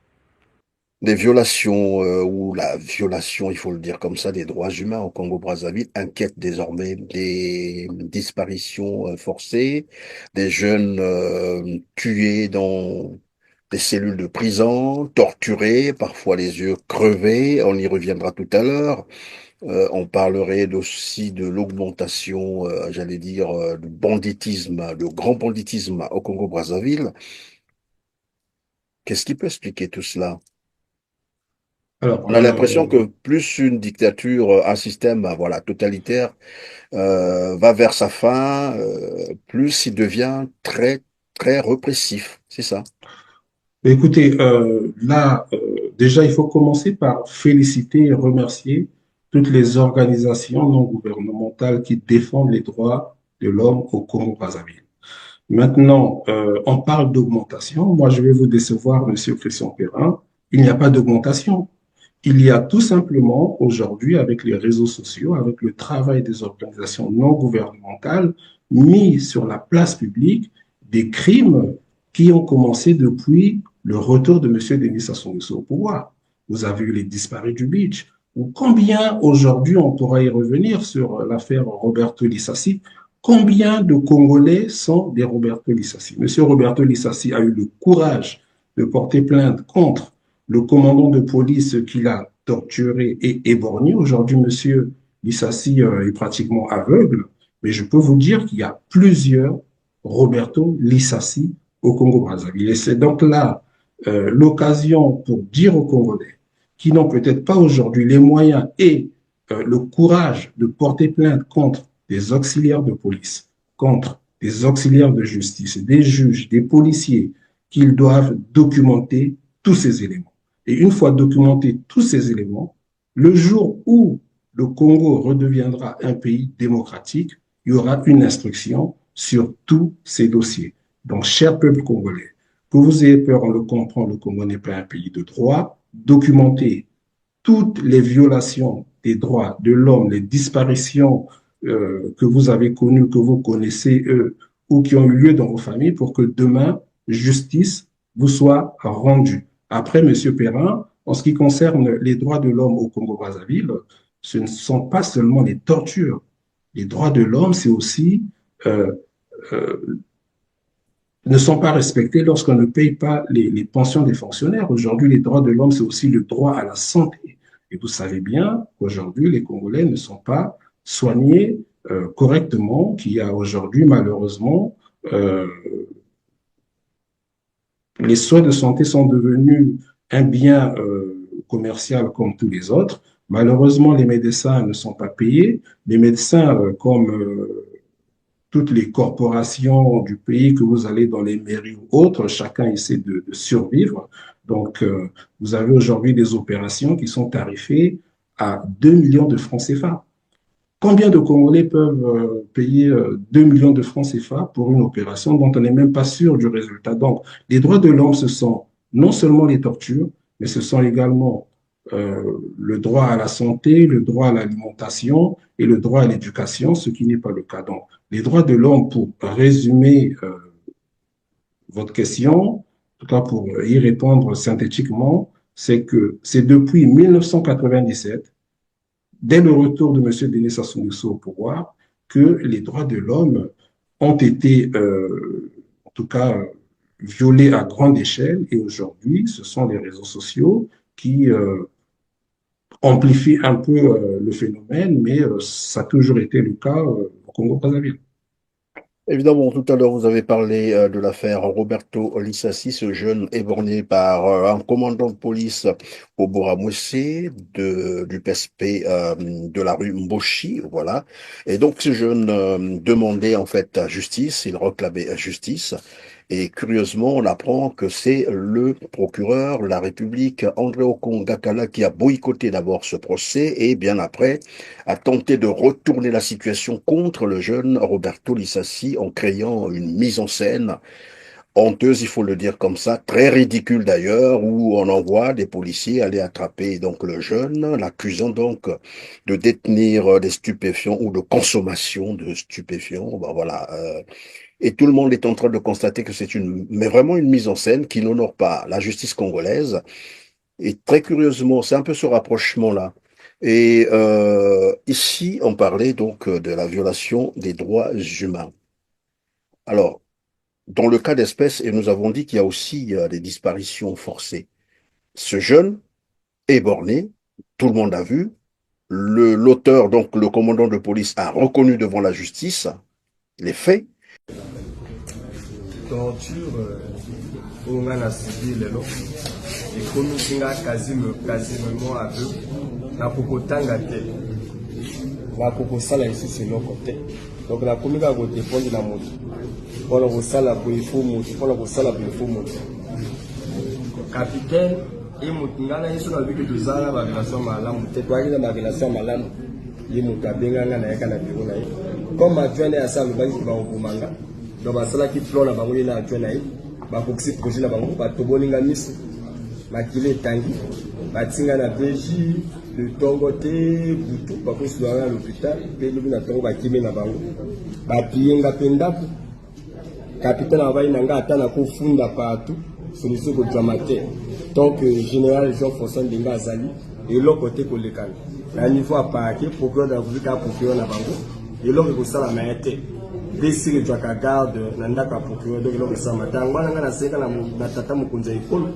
Des violations, ou la violation, il faut le dire comme ça, des droits humains au Congo-Brazzaville inquiètent désormais des disparitions forcées, des jeunes tués dans des cellules de prison, torturés, parfois les yeux crevés, on y reviendra tout à l'heure. On parlerait aussi de l'augmentation, j'allais dire, du banditisme, le grand banditisme au Congo-Brazzaville. Qu'est-ce qui peut expliquer tout cela? Alors, On a l'impression que plus une dictature, un système, voilà, totalitaire, va vers sa fin, plus il devient très, très répressif. C'est ça. écoutez, là, déjà, il faut commencer par féliciter et remercier toutes les organisations non gouvernementales qui défendent les droits de l'homme au Congo-Brazzaville. Maintenant, on parle d'augmentation. Moi, je vais vous décevoir, Monsieur Christian Perrin. Il n'y a pas d'augmentation. Il y a tout simplement aujourd'hui, avec les réseaux sociaux, avec le travail des organisations non gouvernementales, mis sur la place publique des crimes qui ont commencé depuis le retour de M. Denis Sassou Nguesso au pouvoir. Vous avez eu les disparus du Beach. Ou combien aujourd'hui, on pourra y revenir sur l'affaire Roberto Lissassi, combien de Congolais sont des Roberto Lissassi? Monsieur Roberto Lissassi a eu le courage de porter plainte contre le commandant de police qui l'a torturé et éborgné. Aujourd'hui, monsieur Lissassi est pratiquement aveugle, mais je peux vous dire qu'il y a plusieurs Roberto Lissassi au Congo-Brazzaville. Et c'est donc là l'occasion pour dire aux Congolais qui n'ont peut-être pas aujourd'hui les moyens et le courage de porter plainte contre des auxiliaires de police, contre des auxiliaires de justice, des juges, des policiers, qu'ils doivent documenter tous ces éléments. Et une fois documentés tous ces éléments, le jour où le Congo redeviendra un pays démocratique, il y aura une instruction sur tous ces dossiers. Donc, cher peuple congolais, que vous ayez peur, on le comprend, le Congo n'est pas un pays de droit. Documentez toutes les violations des droits de l'homme, les disparitions que vous avez connues, que vous connaissez, ou qui ont eu lieu dans vos familles, pour que demain, justice vous soit rendue. Après, M. Perrin, en ce qui concerne les droits de l'homme au Congo-Brazzaville, ce ne sont pas seulement les tortures. Les droits de l'homme, c'est aussi ne sont pas respectés lorsqu'on ne paye pas les pensions des fonctionnaires. Aujourd'hui, les droits de l'homme, c'est aussi le droit à la santé. Et vous savez bien qu'aujourd'hui, les Congolais ne sont pas soignés correctement, qu'il y a aujourd'hui, malheureusement, les soins de santé sont devenus un bien commercial comme tous les autres. Malheureusement, les médecins ne sont pas payés. Les médecins, comme toutes les corporations du pays, que vous allez dans les mairies ou autres, chacun essaie de survivre. Donc, vous avez aujourd'hui des opérations qui sont tarifées à 2 millions de francs CFA. Combien de Congolais peuvent payer 2 millions de francs CFA pour une opération dont on n'est même pas sûr du résultat? Donc, les droits de l'homme, ce sont non seulement les tortures, mais ce sont également le droit à la santé, le droit à l'alimentation et le droit à l'éducation, ce qui n'est pas le cas. Donc, les droits de l'homme, pour résumer votre question, en tout cas pour y répondre synthétiquement, c'est que c'est depuis 1997, dès le retour de M. Denis Sassou Nguesso au pouvoir, que les droits de l'homme ont été, en tout cas, violés à grande échelle. Et aujourd'hui, ce sont les réseaux sociaux qui amplifient un peu le phénomène, mais ça a toujours été le cas au Congo-Brazzaville. Évidemment, tout à l'heure, vous avez parlé de l'affaire Roberto Lissassi, ce jeune éborgné par un commandant de police au Boramouessé du PSP de la rue Mboshi, voilà. Et donc, ce jeune demandait en fait justice, il réclamait justice. Et curieusement, on apprend que c'est le procureur de la République, André Okongakala, qui a boycotté d'abord ce procès et bien après a tenté de retourner la situation contre le jeune Roberto Lissassi en créant une mise en scène honteuse, il faut le dire comme ça, très ridicule d'ailleurs, où on envoie des policiers aller attraper donc le jeune, l'accusant donc de détenir des stupéfiants ou de consommation de stupéfiants. Ben voilà. Et tout le monde est en train de constater que mais vraiment une mise en scène qui n'honore pas la justice congolaise. Et très curieusement, c'est un peu ce rapprochement-là. Et ici, on parlait donc de la violation des droits humains. Alors, dans le cas d'espèce, et nous avons dit qu'il y a aussi des disparitions forcées. Ce jeune est borné, tout le monde a vu. L'auteur, donc le commandant de police, a reconnu devant la justice les faits. Torture, on a subi les lots. Et comme il a quasiment aveu, la Pokotanga te. La Pokosala ici, c'est nos côtés. Donc la commune a défendu la moto. Pour le sala pour il faut monter. Pour le sala pour il faut monter. Capitaine, et Moutingana, ils sont avec que deux ans, ma relation malam, tu vois que ma relation malam, il m'a benga na yaka na bureau na. Comme ma journée à ça, le bali qui va au Boumanga. Donc ma sala qui flore la bango na journée, ma boxi projet la bango, ma toboninga miss, ma kile tangi, ma tinga na beji, le tongote, boutou, ma ko soir à l'hôpital, pe le na tongo ba kimi na bango. Ba pienga pendaku. Capitaine Avaï Nanga atana ko funda partout, solution ko dramatique. Donc général Jean-François Ndenga Azali et l'autre côté ko lekana. Na niveau à parquet, procureur de la République a procureur na bango. Et l'autre ko sala maître. Desi le droit garde nanda ka procureur donc l'autre ça matin. Ngwana na seka na tata mukunza école.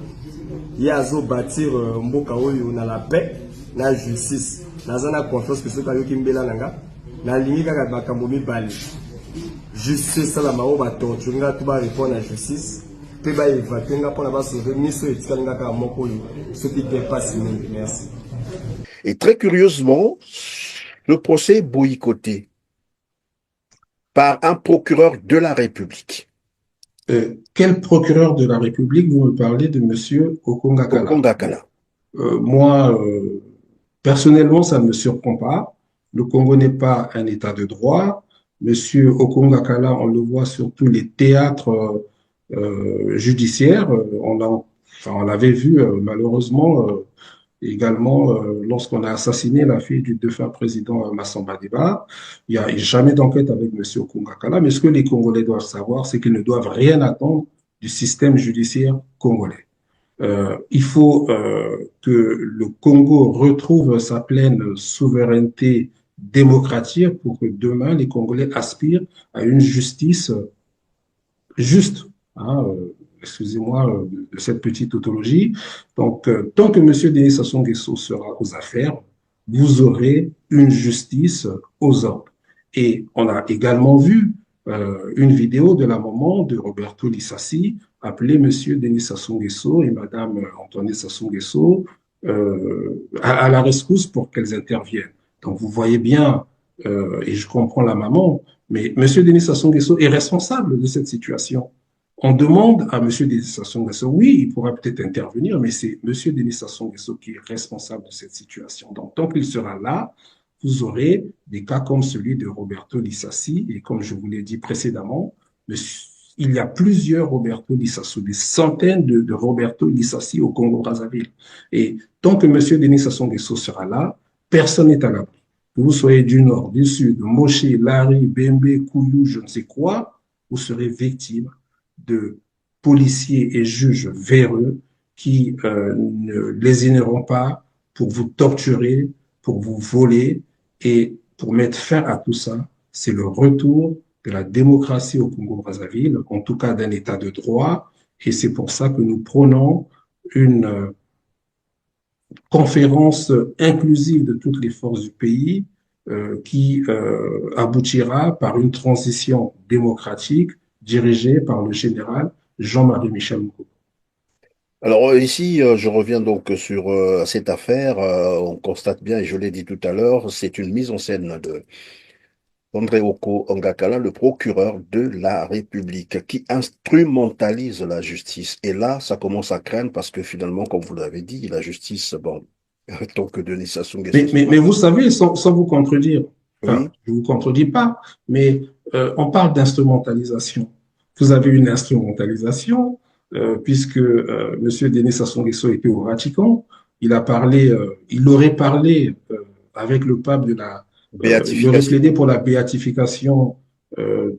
Il a zo bâtir mboka oyo na la paix, na justice. Na zana confiance que ce ka yo kimbela nanga. Na lingi kaka bakambo mibali. Justice ça la mao ba torture nga tout ba répondre à justice pe ba évacuer nga pona ba sauver miso etika nga ka moko yo ce qui dépasse mingi. Merci. Et très curieusement, le procès est boycotté par un procureur de la République. Quel procureur de la République? Vous me parlez de monsieur Okongakala. Okongakala. Moi, personnellement, ça ne me surprend pas. Le Congo n'est pas un état de droit. Monsieur Okongakala, on le voit sur tous les théâtres judiciaires. On l'avait vu malheureusement également lorsqu'on a assassiné la fille du défunt président Massamba Diba. Il n'y a jamais d'enquête avec monsieur Okongakala, mais ce que les Congolais doivent savoir, c'est qu'ils ne doivent rien attendre du système judiciaire congolais. Il faut que le Congo retrouve sa pleine souveraineté démocratique pour que demain les Congolais aspirent à une justice juste. Hein, excusez-moi de cette petite tautologie. Donc, tant que M. Denis Sassou Nguesso sera aux affaires, vous aurez une justice aux ordres. Et on a également vu une vidéo de la maman de Roberto Lissassi appeler M. Denis Sassou Nguesso et Mme Antoinette Sassou Nguesso à la rescousse pour qu'elles interviennent. Donc, vous voyez bien, et je comprends la maman, mais M. Denis Sassou Nguesso est responsable de cette situation. On demande à M. Denis Sassou Nguesso, oui, il pourra peut-être intervenir, mais c'est M. Denis Sassou Nguesso qui est responsable de cette situation. Donc, tant qu'il sera là, vous aurez des cas comme celui de Roberto Lissassi, et comme je vous l'ai dit précédemment, il y a plusieurs Roberto Lissassi, des centaines de Roberto Lissassi au Congo-Brazzaville. Et tant que M. Denis Sassou Nguesso sera là, personne n'est à l'abri. Que vous soyez du nord, du sud, Moché, Lari, Bembe, Kouyou, je ne sais quoi, vous serez victime de policiers et juges véreux qui ne lésineront pas pour vous torturer, pour vous voler et pour mettre fin à tout ça. C'est le retour de la démocratie au Congo-Brazzaville, en tout cas d'un état de droit, et c'est pour ça que nous prônons une conférence inclusive de toutes les forces du pays qui aboutira par une transition démocratique dirigée par le général Jean-Marie Michel Nkobo. Alors ici, je reviens donc sur cette affaire. On constate bien, et je l'ai dit tout à l'heure, c'est une mise en scène de André Oko Ngakala, le procureur de la République, qui instrumentalise la justice. Et là, ça commence à craindre parce que finalement, comme vous l'avez dit, la justice, bon, tant que Denis Sassou Nguesso... Mais vous savez, sans vous contredire, enfin, Oui. je ne vous contredis pas, mais on parle d'instrumentalisation. Vous avez une instrumentalisation, puisque M. Denis Sassou Nguesso était au Vatican, il a parlé, il aurait parlé avec le pape de la... il aurait plaidé pour la béatification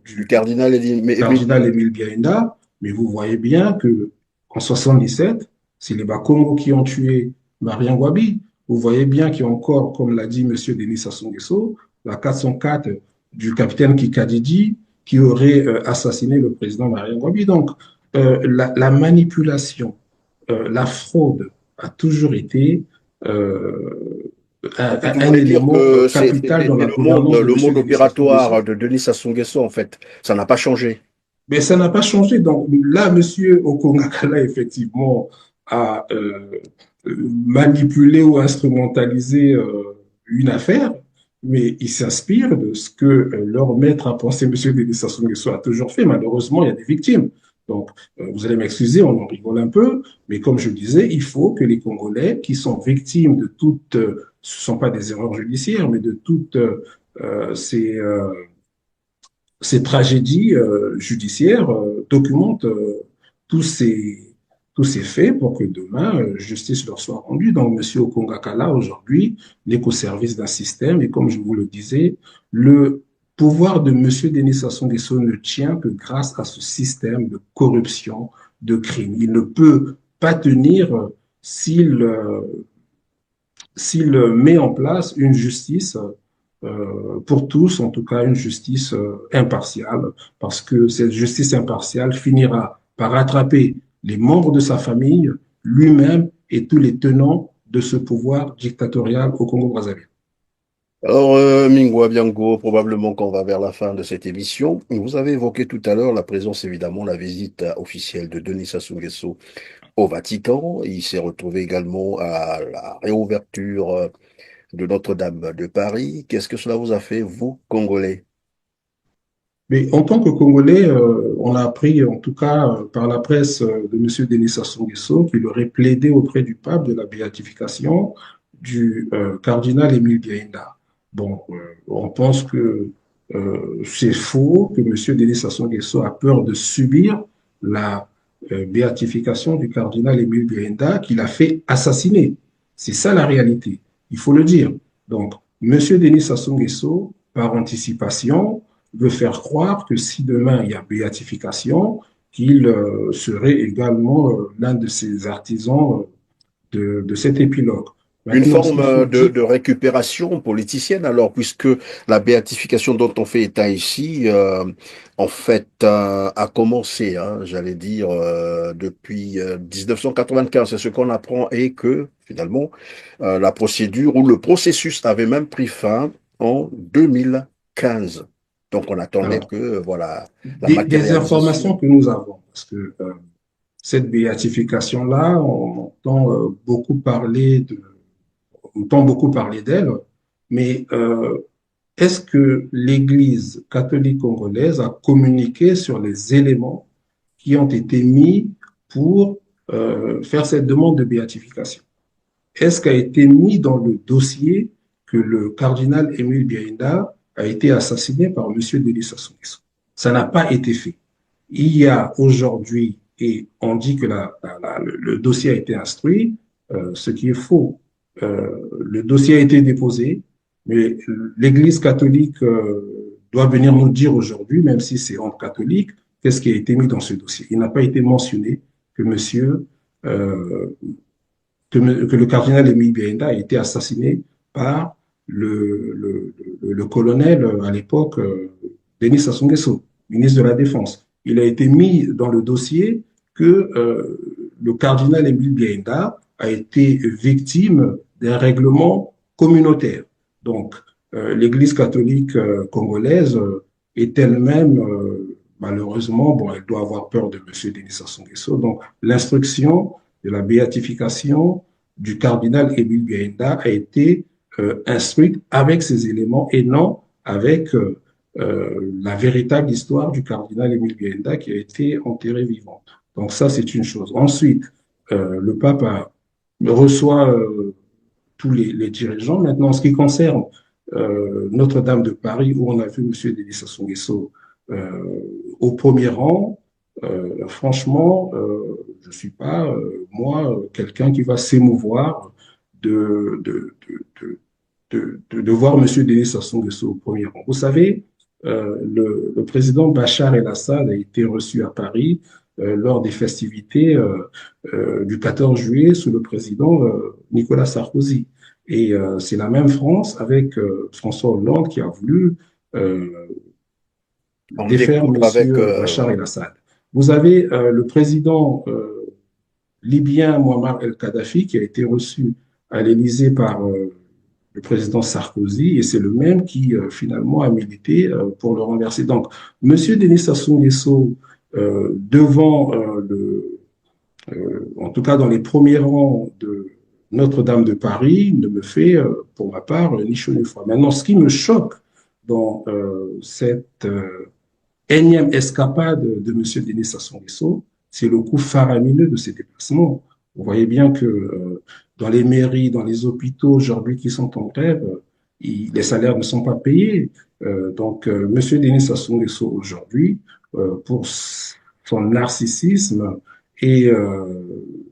du cardinal Émile Biaïnda, mais vous voyez bien que en 77, c'est les Bakongo qui ont tué Marien Ngouabi. Vous voyez bien qu'il y a encore, comme l'a dit M. Denis Sassou Nguesso, la 404 du capitaine Kikadidi qui aurait assassiné le président Marien Ngouabi. Donc, la manipulation, la fraude a toujours été un élément capital dans la gouvernance. Le monde opératoire de Denis Sassou Nguesso, en fait, ça n'a pas changé. Mais ça n'a pas changé. Donc là, M. Oko Ngakala, effectivement, a manipulé ou instrumentalisé une affaire, mais il s'inspire de ce que leur maître a pensé, M. Denis Sassou Nguesso a toujours fait. Malheureusement, il y a des victimes. Donc, vous allez m'excuser, on en rigole un peu, mais comme je disais, il faut que les Congolais qui sont victimes de toutes, ce ne sont pas des erreurs judiciaires, mais de toutes ces tragédies judiciaires documentent tous ces faits pour que demain, justice leur soit rendue. Donc, M. Oko Ngakala, aujourd'hui, n'est qu'au service d'un système, et comme je vous le disais, le pouvoir de M. Denis Sassou Nguesso ne tient que grâce à ce système de corruption, de crime. Il ne peut pas tenir s'il met en place une justice pour tous, en tout cas une justice impartiale, parce que cette justice impartiale finira par attraper les membres de sa famille, lui-même et tous les tenants de ce pouvoir dictatorial au Congo-Brazzaville. Alors, Mingwa Biango, probablement qu'on va vers la fin de cette émission. Vous avez évoqué tout à l'heure la présence, évidemment, la visite officielle de Denis Sassou Nguesso au Vatican. Il s'est retrouvé également à la réouverture de Notre-Dame de Paris. Qu'est-ce que cela vous a fait, vous, Congolais? Mais en tant que Congolais, on a appris, en tout cas par la presse de M. Denis Sassou Nguesso, qu'il aurait plaidé auprès du pape de la béatification du cardinal Émile Biaïnda. Bon, on pense que c'est faux, que M. Denis Sassou Nguesso a peur de subir la béatification du cardinal Émile Biaïnda qu'il a fait assassiner. C'est ça la réalité, il faut le dire. Donc, M. Denis Sassou Nguesso, par anticipation, veut faire croire que si demain il y a béatification, qu'il serait également l'un de ces artisans de cet épilogue. Une forme de récupération politicienne, alors, puisque la béatification dont on fait état ici, en fait, a commencé, hein, j'allais dire, depuis 1995. C'est ce qu'on apprend, et que, finalement, la procédure ou le processus avait même pris fin en 2015. Donc, on attendait que, voilà, des informations que nous avons, parce que cette béatification-là, on entend beaucoup parler d'elle, mais est-ce que l'Église catholique congolaise a communiqué sur les éléments qui ont été mis pour faire cette demande de béatification? Est-ce qu'a été mis dans le dossier que le cardinal Émile Biaïnda a été assassiné par M. Denis Sassou Nguesso? Ça n'a pas été fait. Il y a aujourd'hui, et on dit que le dossier a été instruit, ce qui est faux. Le dossier a été déposé, mais l'Église catholique doit venir nous dire aujourd'hui, même si c'est entre catholiques, qu'est-ce qui a été mis dans ce dossier. Il n'a pas été mentionné que que le cardinal Émile Biaïnda a été assassiné par le colonel à l'époque, Denis Sassou Nguesso, ministre de la Défense. Il a été mis dans le dossier que le cardinal Émile Biaïnda a été victime d'un règlement communautaire. Donc, l'Église catholique congolaise est elle-même, malheureusement, bon, elle doit avoir peur de M. Denis Sassou Nguesso. Donc, l'instruction de la béatification du cardinal Émile Biaïda a été instruite avec ces éléments et non avec la véritable histoire du cardinal Émile Biaïda qui a été enterré vivant. Donc ça, c'est une chose. Ensuite, le pape reçoit tous les dirigeants. Maintenant, en ce qui concerne Notre-Dame de Paris, où on a vu M. Denis Sassou Nguesso au premier rang, franchement, je ne suis pas, moi, quelqu'un qui va s'émouvoir de voir M. Denis Sassou Nguesso au premier rang. Vous savez, le président Bachar el-Assad a été reçu à Paris lors des festivités du 14 juillet sous le président Nicolas Sarkozy. Et c'est la même France avec François Hollande qui a voulu défaire M. Bachar el-Assad. Vous avez le président libyen Muammar el-Kadhafi qui a été reçu à l'Élysée par le président Sarkozy, et c'est le même qui finalement a milité pour le renverser. Donc, M. Denis Sassou Nguesso, devant en tout cas dans les premiers rangs de Notre-Dame de Paris, ne me fait, pour ma part, ni chaud ni froid. Maintenant, ce qui me choque dans cette énième escapade de M. Denis Sassou Nguesso, c'est le coût faramineux de ces déplacements. Vous voyez bien que dans les mairies, dans les hôpitaux aujourd'hui qui sont en grève, les salaires ne sont pas payés. Donc, M. Denis Sassou Nguesso aujourd'hui, pour son narcissisme et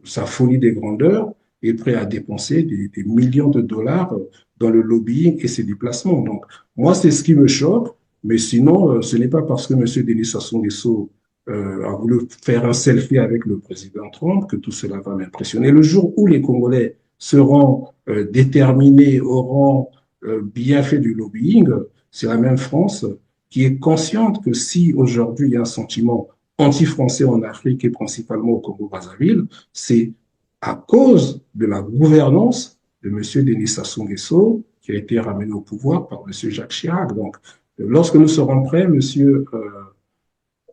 sa folie des grandeurs, est prêt à dépenser des millions de dollars dans le lobbying et ses déplacements. Donc, moi, c'est ce qui me choque, mais sinon, ce n'est pas parce que M. Denis Sassou Nguesso a voulu faire un selfie avec le président Trump que tout cela va m'impressionner. Le jour où les Congolais seront déterminés, auront bien fait du lobbying, c'est la même France qui est consciente que si aujourd'hui il y a un sentiment anti-français en Afrique et principalement au Congo-Brazzaville, c'est à cause de la gouvernance de M. Denis Sassou Nguesso qui a été ramené au pouvoir par M. Jacques Chirac. Donc, lorsque nous serons prêts, M.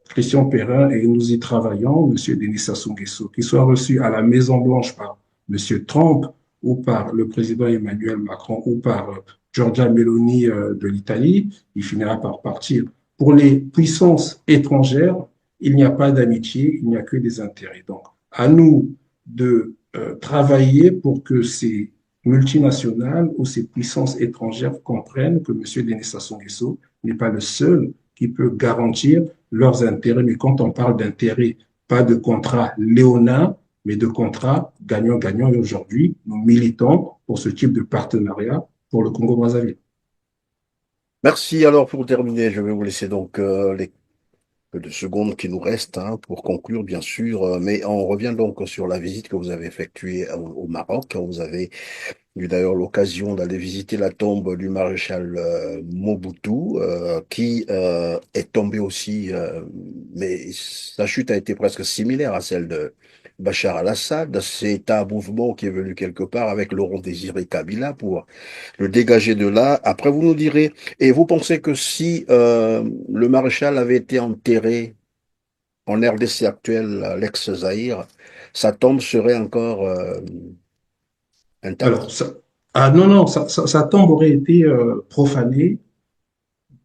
Christian Perrin, et nous y travaillons, M. Denis Sassou Nguesso, qui soit reçu à la Maison-Blanche par M. Trump ou par le président Emmanuel Macron ou par Giorgia Meloni de l'Italie, il finira par partir. Pour les puissances étrangères, il n'y a pas d'amitié, il n'y a que des intérêts. Donc, à nous de travailler pour que ces multinationales ou ces puissances étrangères comprennent que M. Denis Sassou Nguesso n'est pas le seul qui peut garantir leurs intérêts. Mais quand on parle d'intérêts, pas de contrat léonin, mais de contrat gagnant-gagnant. Et aujourd'hui, nous militons pour ce type de partenariat pour le Congo-Brazzaville. Merci. Alors, pour terminer, je vais vous laisser donc les peu de secondes qui nous restent pour conclure, bien sûr. Mais on revient donc sur la visite que vous avez effectuée au Maroc. Vous avez eu d'ailleurs l'occasion d'aller visiter la tombe du maréchal Mobutu, qui est tombé aussi, mais sa chute a été presque similaire à celle de Bachar al-Assad. C'est un mouvement qui est venu quelque part avec Laurent Désiré Kabila pour le dégager de là. Après, vous nous direz, et vous pensez que si le maréchal avait été enterré en RDC actuelle, l'ex-Zaïre, sa tombe serait encore intacte? Alors, non, sa tombe aurait été profanée,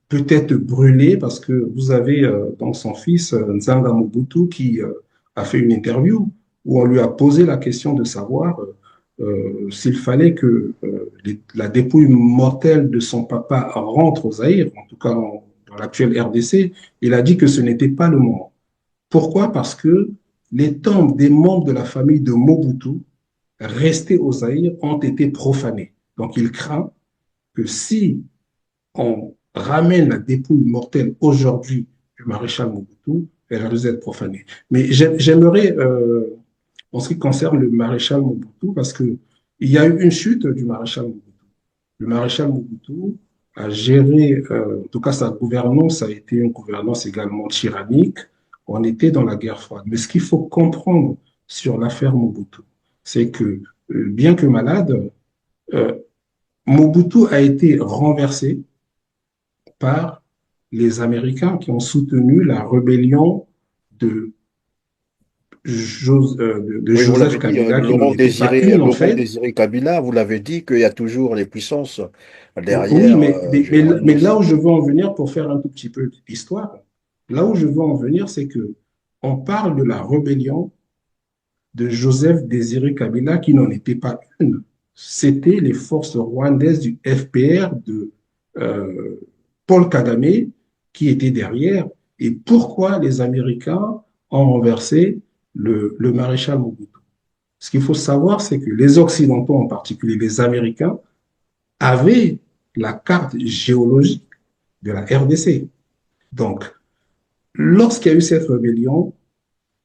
peut-être brûlée, parce que vous avez donc son fils, Nzanga Mobutu, qui a fait une interview où on lui a posé la question de savoir s'il fallait que la dépouille mortelle de son papa rentre au Zaïre, en tout cas dans l'actuel RDC. Il a dit que ce n'était pas le moment. Pourquoi? Parce que les tombes des membres de la famille de Mobutu restés au Zaïre ont été profanées. Donc il craint que si on ramène la dépouille mortelle aujourd'hui du maréchal Mobutu, elle risque d'être profanée. Mais j'aimerais, en ce qui concerne le maréchal Mobutu, parce que il y a eu une chute du maréchal Mobutu. Le maréchal Mobutu a géré, en tout cas sa gouvernance a été une gouvernance également tyrannique. On était dans la guerre froide. Mais ce qu'il faut comprendre sur l'affaire Mobutu, c'est que, bien que malade, Mobutu a été renversé par les Américains qui ont soutenu la rébellion de, de Oui, vous Joseph l'avez dit, Kabila, qui n'en était pas une en Laurent fait. Désiré Kabila, vous l'avez dit qu'il y a toujours les puissances Oui, derrière, mais généralement. là où je veux en venir pour faire un tout petit peu d'histoire, là où je veux en venir, c'est que on parle de la rébellion de Joseph Désiré Kabila qui n'en était pas une. C'était les forces rwandaises du FPR de euh, Paul Kagame qui étaient derrière. Et pourquoi les Américains ont renversé le maréchal Mobutu? Ce qu'il faut savoir, c'est que les Occidentaux, en particulier les Américains, avaient la carte géologique de la RDC. Donc, lorsqu'il y a eu cette rébellion,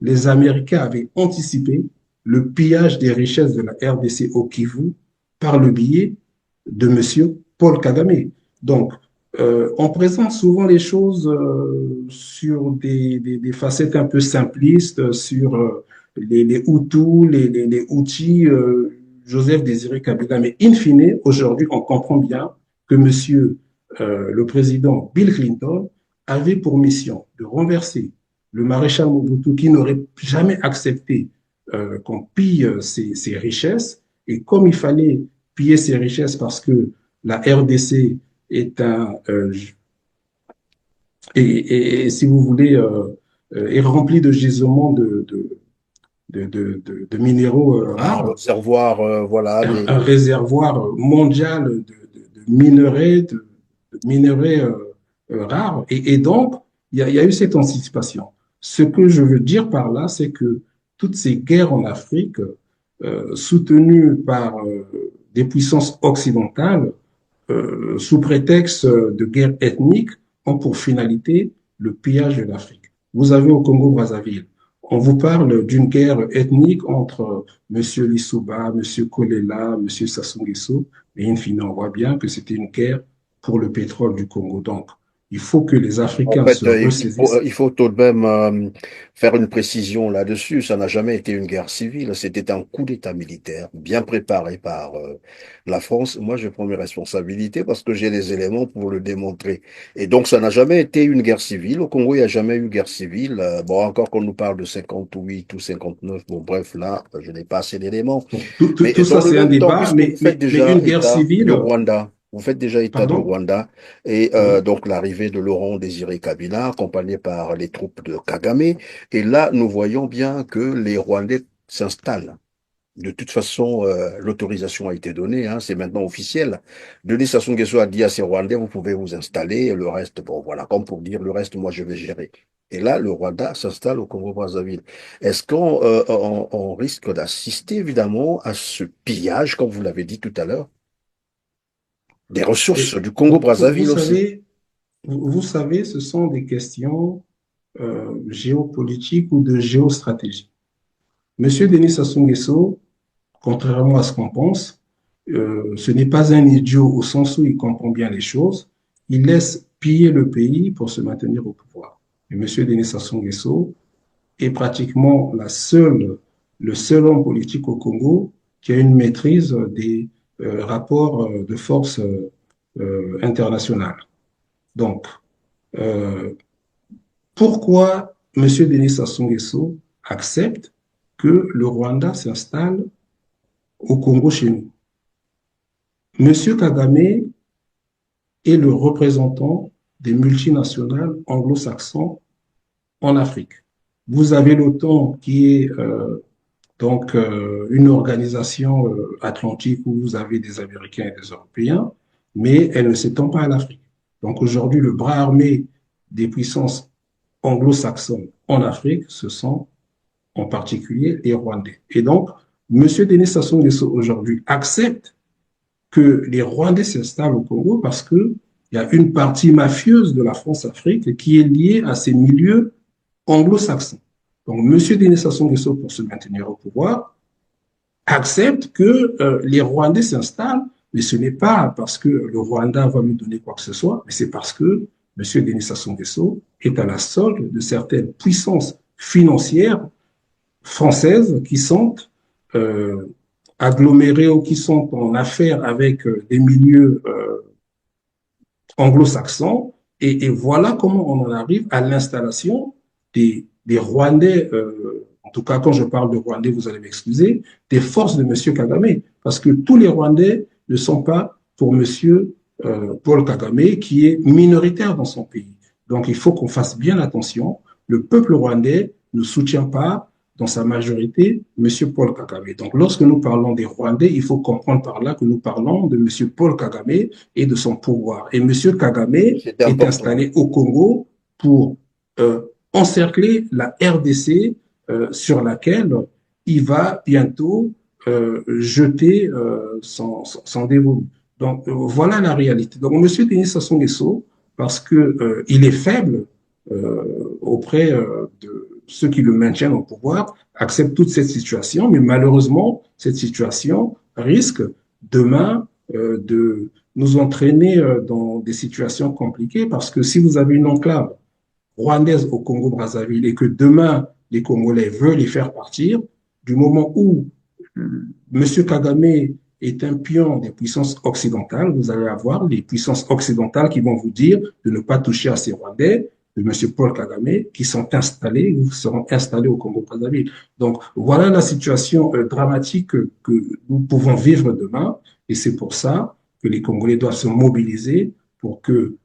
les Américains avaient anticipé le pillage des richesses de la RDC au Kivu par le biais de M. Paul Kagame. Donc, on présente souvent les choses sur des facettes un peu simplistes, sur les Hutus, les Houthis, Joseph Désiré Kabila. Mais in fine, aujourd'hui, on comprend bien que M. Le président Bill Clinton avait pour mission de renverser le maréchal Mobutu qui n'aurait jamais accepté qu'on pille ses richesses. Et comme il fallait piller ses richesses parce que la RDC est si vous voulez, est remplie de gisements de minéraux Un rares, réservoir, voilà. un réservoir mondial de minerais, de minerais rares. Et donc, il y a eu cette anticipation. Ce que je veux dire par là, c'est que toutes ces guerres en Afrique, soutenues par des puissances occidentales, sous prétexte de guerre ethnique, ont pour finalité le pillage de l'Afrique. Vous avez au Congo-Brazzaville, on vous parle d'une guerre ethnique entre M. Lissouba, M. Kolela, M. Sassou Nguesso, mais in fine, on voit bien que c'était une guerre pour le pétrole du Congo. Donc, il faut que les En Africains fait, se ressaisissent. il faut tout de même faire une précision là-dessus. Ça n'a jamais été une guerre civile, c'était un coup d'État militaire bien préparé par la France. Moi, je prends mes responsabilités parce que j'ai les éléments pour le démontrer. Et donc, ça n'a jamais été une guerre civile. Au Congo, il n'y a jamais eu guerre civile. Bon, encore qu'on nous parle de 58 ou 59. Bon, bref, là, je n'ai pas assez d'éléments. Mais Tout dans ça, le c'est un même temps, débat, puisque vous faites mais déjà une guerre état civile, du Rwanda, vous faites déjà état du pardon? Rwanda, et Oui. donc l'arrivée de Laurent Désiré Kabila, accompagné par les troupes de Kagame. Et là, nous voyons bien que les Rwandais s'installent. De toute façon, l'autorisation a été donnée, hein, c'est maintenant officiel. Denis Sassou Nguesso a dit à ces Rwandais, vous pouvez vous installer, et le reste, bon voilà, comme pour dire, le reste, moi, je vais gérer. Et là, le Rwanda s'installe au Congo-Brazzaville. Est-ce qu'on risque d'assister, évidemment, à ce pillage, comme vous l'avez dit tout à l'heure, des ressources Et du Congo-Brazzaville aussi? vous savez, ce sont des questions géopolitiques ou de géostratégie. Monsieur Denis Sassou Nguesso, contrairement à ce qu'on pense, ce n'est pas un idiot au sens où il comprend bien les choses. Il laisse piller le pays pour se maintenir au pouvoir. Et Monsieur Denis Sassou Nguesso est pratiquement le seul homme politique au Congo qui a une maîtrise des rapports de force internationale. Donc, euh, pourquoi M. Denis Sassou Nguesso accepte que le Rwanda s'installe au Congo chez nous? M. Kagame est le représentant des multinationales anglo-saxons en Afrique. Vous avez l'OTAN qui est une organisation atlantique où vous avez des Américains et des Européens, mais elle ne s'étend pas à l'Afrique. Donc aujourd'hui, le bras armé des puissances anglo-saxonnes en Afrique, ce sont en particulier les Rwandais. Et donc, M. Denis Sassou Nguesso aujourd'hui accepte que les Rwandais s'installent au Congo parce qu'il y a une partie mafieuse de la France-Afrique qui est liée à ces milieux anglo-saxons. Donc, M. Denis Sassou Nguesso, pour se maintenir au pouvoir, accepte que les Rwandais s'installent, mais ce n'est pas parce que le Rwanda va lui donner quoi que ce soit, mais c'est parce que M. Denis Sassou Nguesso est à la solde de certaines puissances financières françaises qui sont agglomérés ou qui sont en affaire avec des milieux anglo-saxons. Et voilà comment on en arrive à l'installation des Rwandais, en tout cas quand je parle de Rwandais, vous allez m'excuser, des forces de M. Kagame. Parce que tous les Rwandais ne sont pas pour M. Paul Kagame, qui est minoritaire dans son pays. Donc il faut qu'on fasse bien attention. Le peuple rwandais ne soutient pas dans sa majorité M. Paul Kagame. Donc lorsque nous parlons des Rwandais, il faut comprendre par là que nous parlons de M. Paul Kagame et de son pouvoir. Et M. Kagame est installé au Congo pour encercler la RDC sur laquelle il va bientôt jeter son dévolu. Donc voilà la réalité. Donc M. Denis Sassou Nguesso, parce que il est faible auprès de ceux qui le maintiennent au pouvoir, accepte toute cette situation, mais malheureusement, cette situation risque demain de nous entraîner dans des situations compliquées, parce que si vous avez une enclave rwandaise au Congo-Brazzaville et que demain, les Congolais veulent y faire partir, du moment où M. Kagame est un pion des puissances occidentales, vous allez avoir les puissances occidentales qui vont vous dire de ne pas toucher à ces Rwandais, de M. Paul Kagame, qui seront installés au Congo-Brazzaville. Donc, voilà la situation dramatique que nous pouvons vivre demain, et c'est pour ça que les Congolais doivent se mobiliser pour que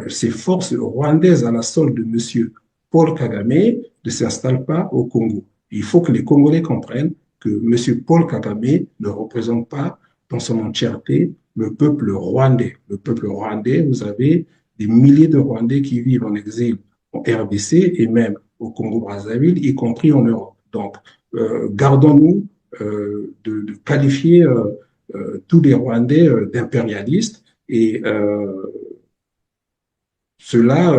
ces forces rwandaises à la solde de M. Paul Kagame ne s'installent pas au Congo. Il faut que les Congolais comprennent que M. Paul Kagame ne représente pas dans son entièreté le peuple rwandais. Le peuple rwandais, vous avez des milliers de Rwandais qui vivent en exil en RDC et même au Congo-Brazzaville, y compris en Europe. Donc, gardons-nous de qualifier tous les Rwandais d'impérialistes, et cela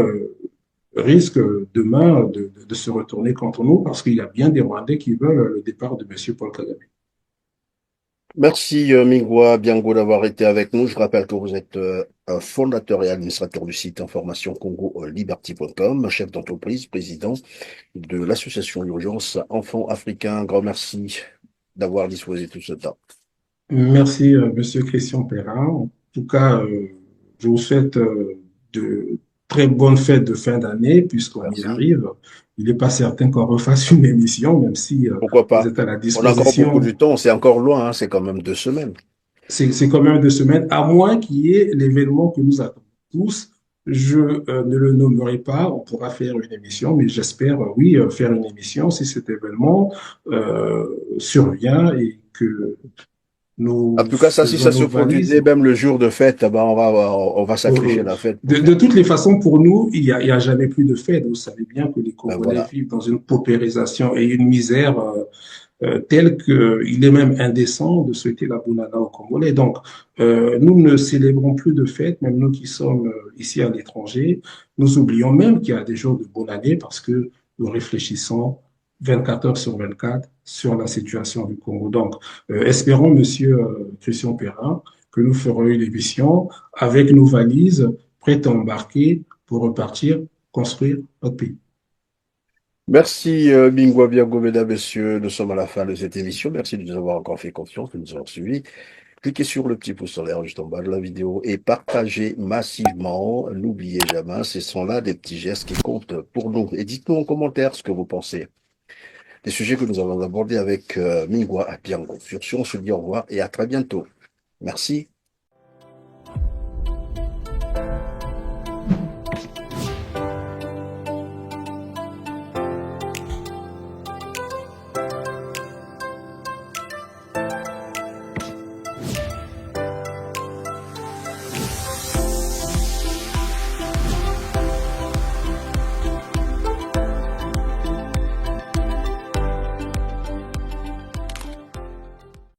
risque demain de se retourner contre nous, parce qu'il y a bien des Rwandais qui veulent le départ de M. Paul Kagame. Merci Mingwa Biango d'avoir été avec nous. Je rappelle que vous êtes un fondateur et administrateur du site information congo-liberty.com, chef d'entreprise, président de l'association Urgence Enfants Africains. Grand merci d'avoir disposé tout ce temps. Merci Monsieur Christian Perrin. En tout cas, je vous souhaite de très bonnes fêtes de fin d'année, puisqu'on y arrive. Il n'est pas certain qu'on refasse une émission, même si pourquoi pas. Vous êtes à la disposition. On a encore beaucoup de temps, c'est encore loin, hein, c'est quand même 2 semaines. C'est quand même 2 semaines, à moins qu'il y ait l'événement que nous attendons tous. Je ne le nommerai pas, on pourra faire une émission, mais j'espère, oui, faire une émission si cet événement survient et que nous... En tout cas, ça, si ça se produisait même le jour de fête, ben on va sacrifier la fête. De toutes les façons, pour nous, il y a jamais plus de fête. Vous savez bien que les Congolais vivent dans une paupérisation et une misère telle qu'il est même indécent de souhaiter la bonne année aux Congolais. Donc, nous ne célébrons plus de fête, même nous qui sommes ici à l'étranger. Nous oublions même qu'il y a des jours de bonne année, parce que nous réfléchissons 24 heures sur 24 sur la situation du Congo. Donc, espérons, Monsieur Christian Perrin, que nous ferons une émission avec nos valises prêtes à embarquer pour repartir construire notre pays. Merci Bingwa Biango, mesdames, messieurs. Nous sommes à la fin de cette émission. Merci de nous avoir encore fait confiance, de nous avoir suivis. Cliquez sur le petit pouce en l'air juste en bas de la vidéo et partagez massivement. N'oubliez jamais, ce sont là des petits gestes qui comptent pour nous. Et dites-nous en commentaire ce que vous pensez des sujets que nous avons abordés avec Mingwa Biango. Sur ce, on se dit au revoir et à très bientôt. Merci.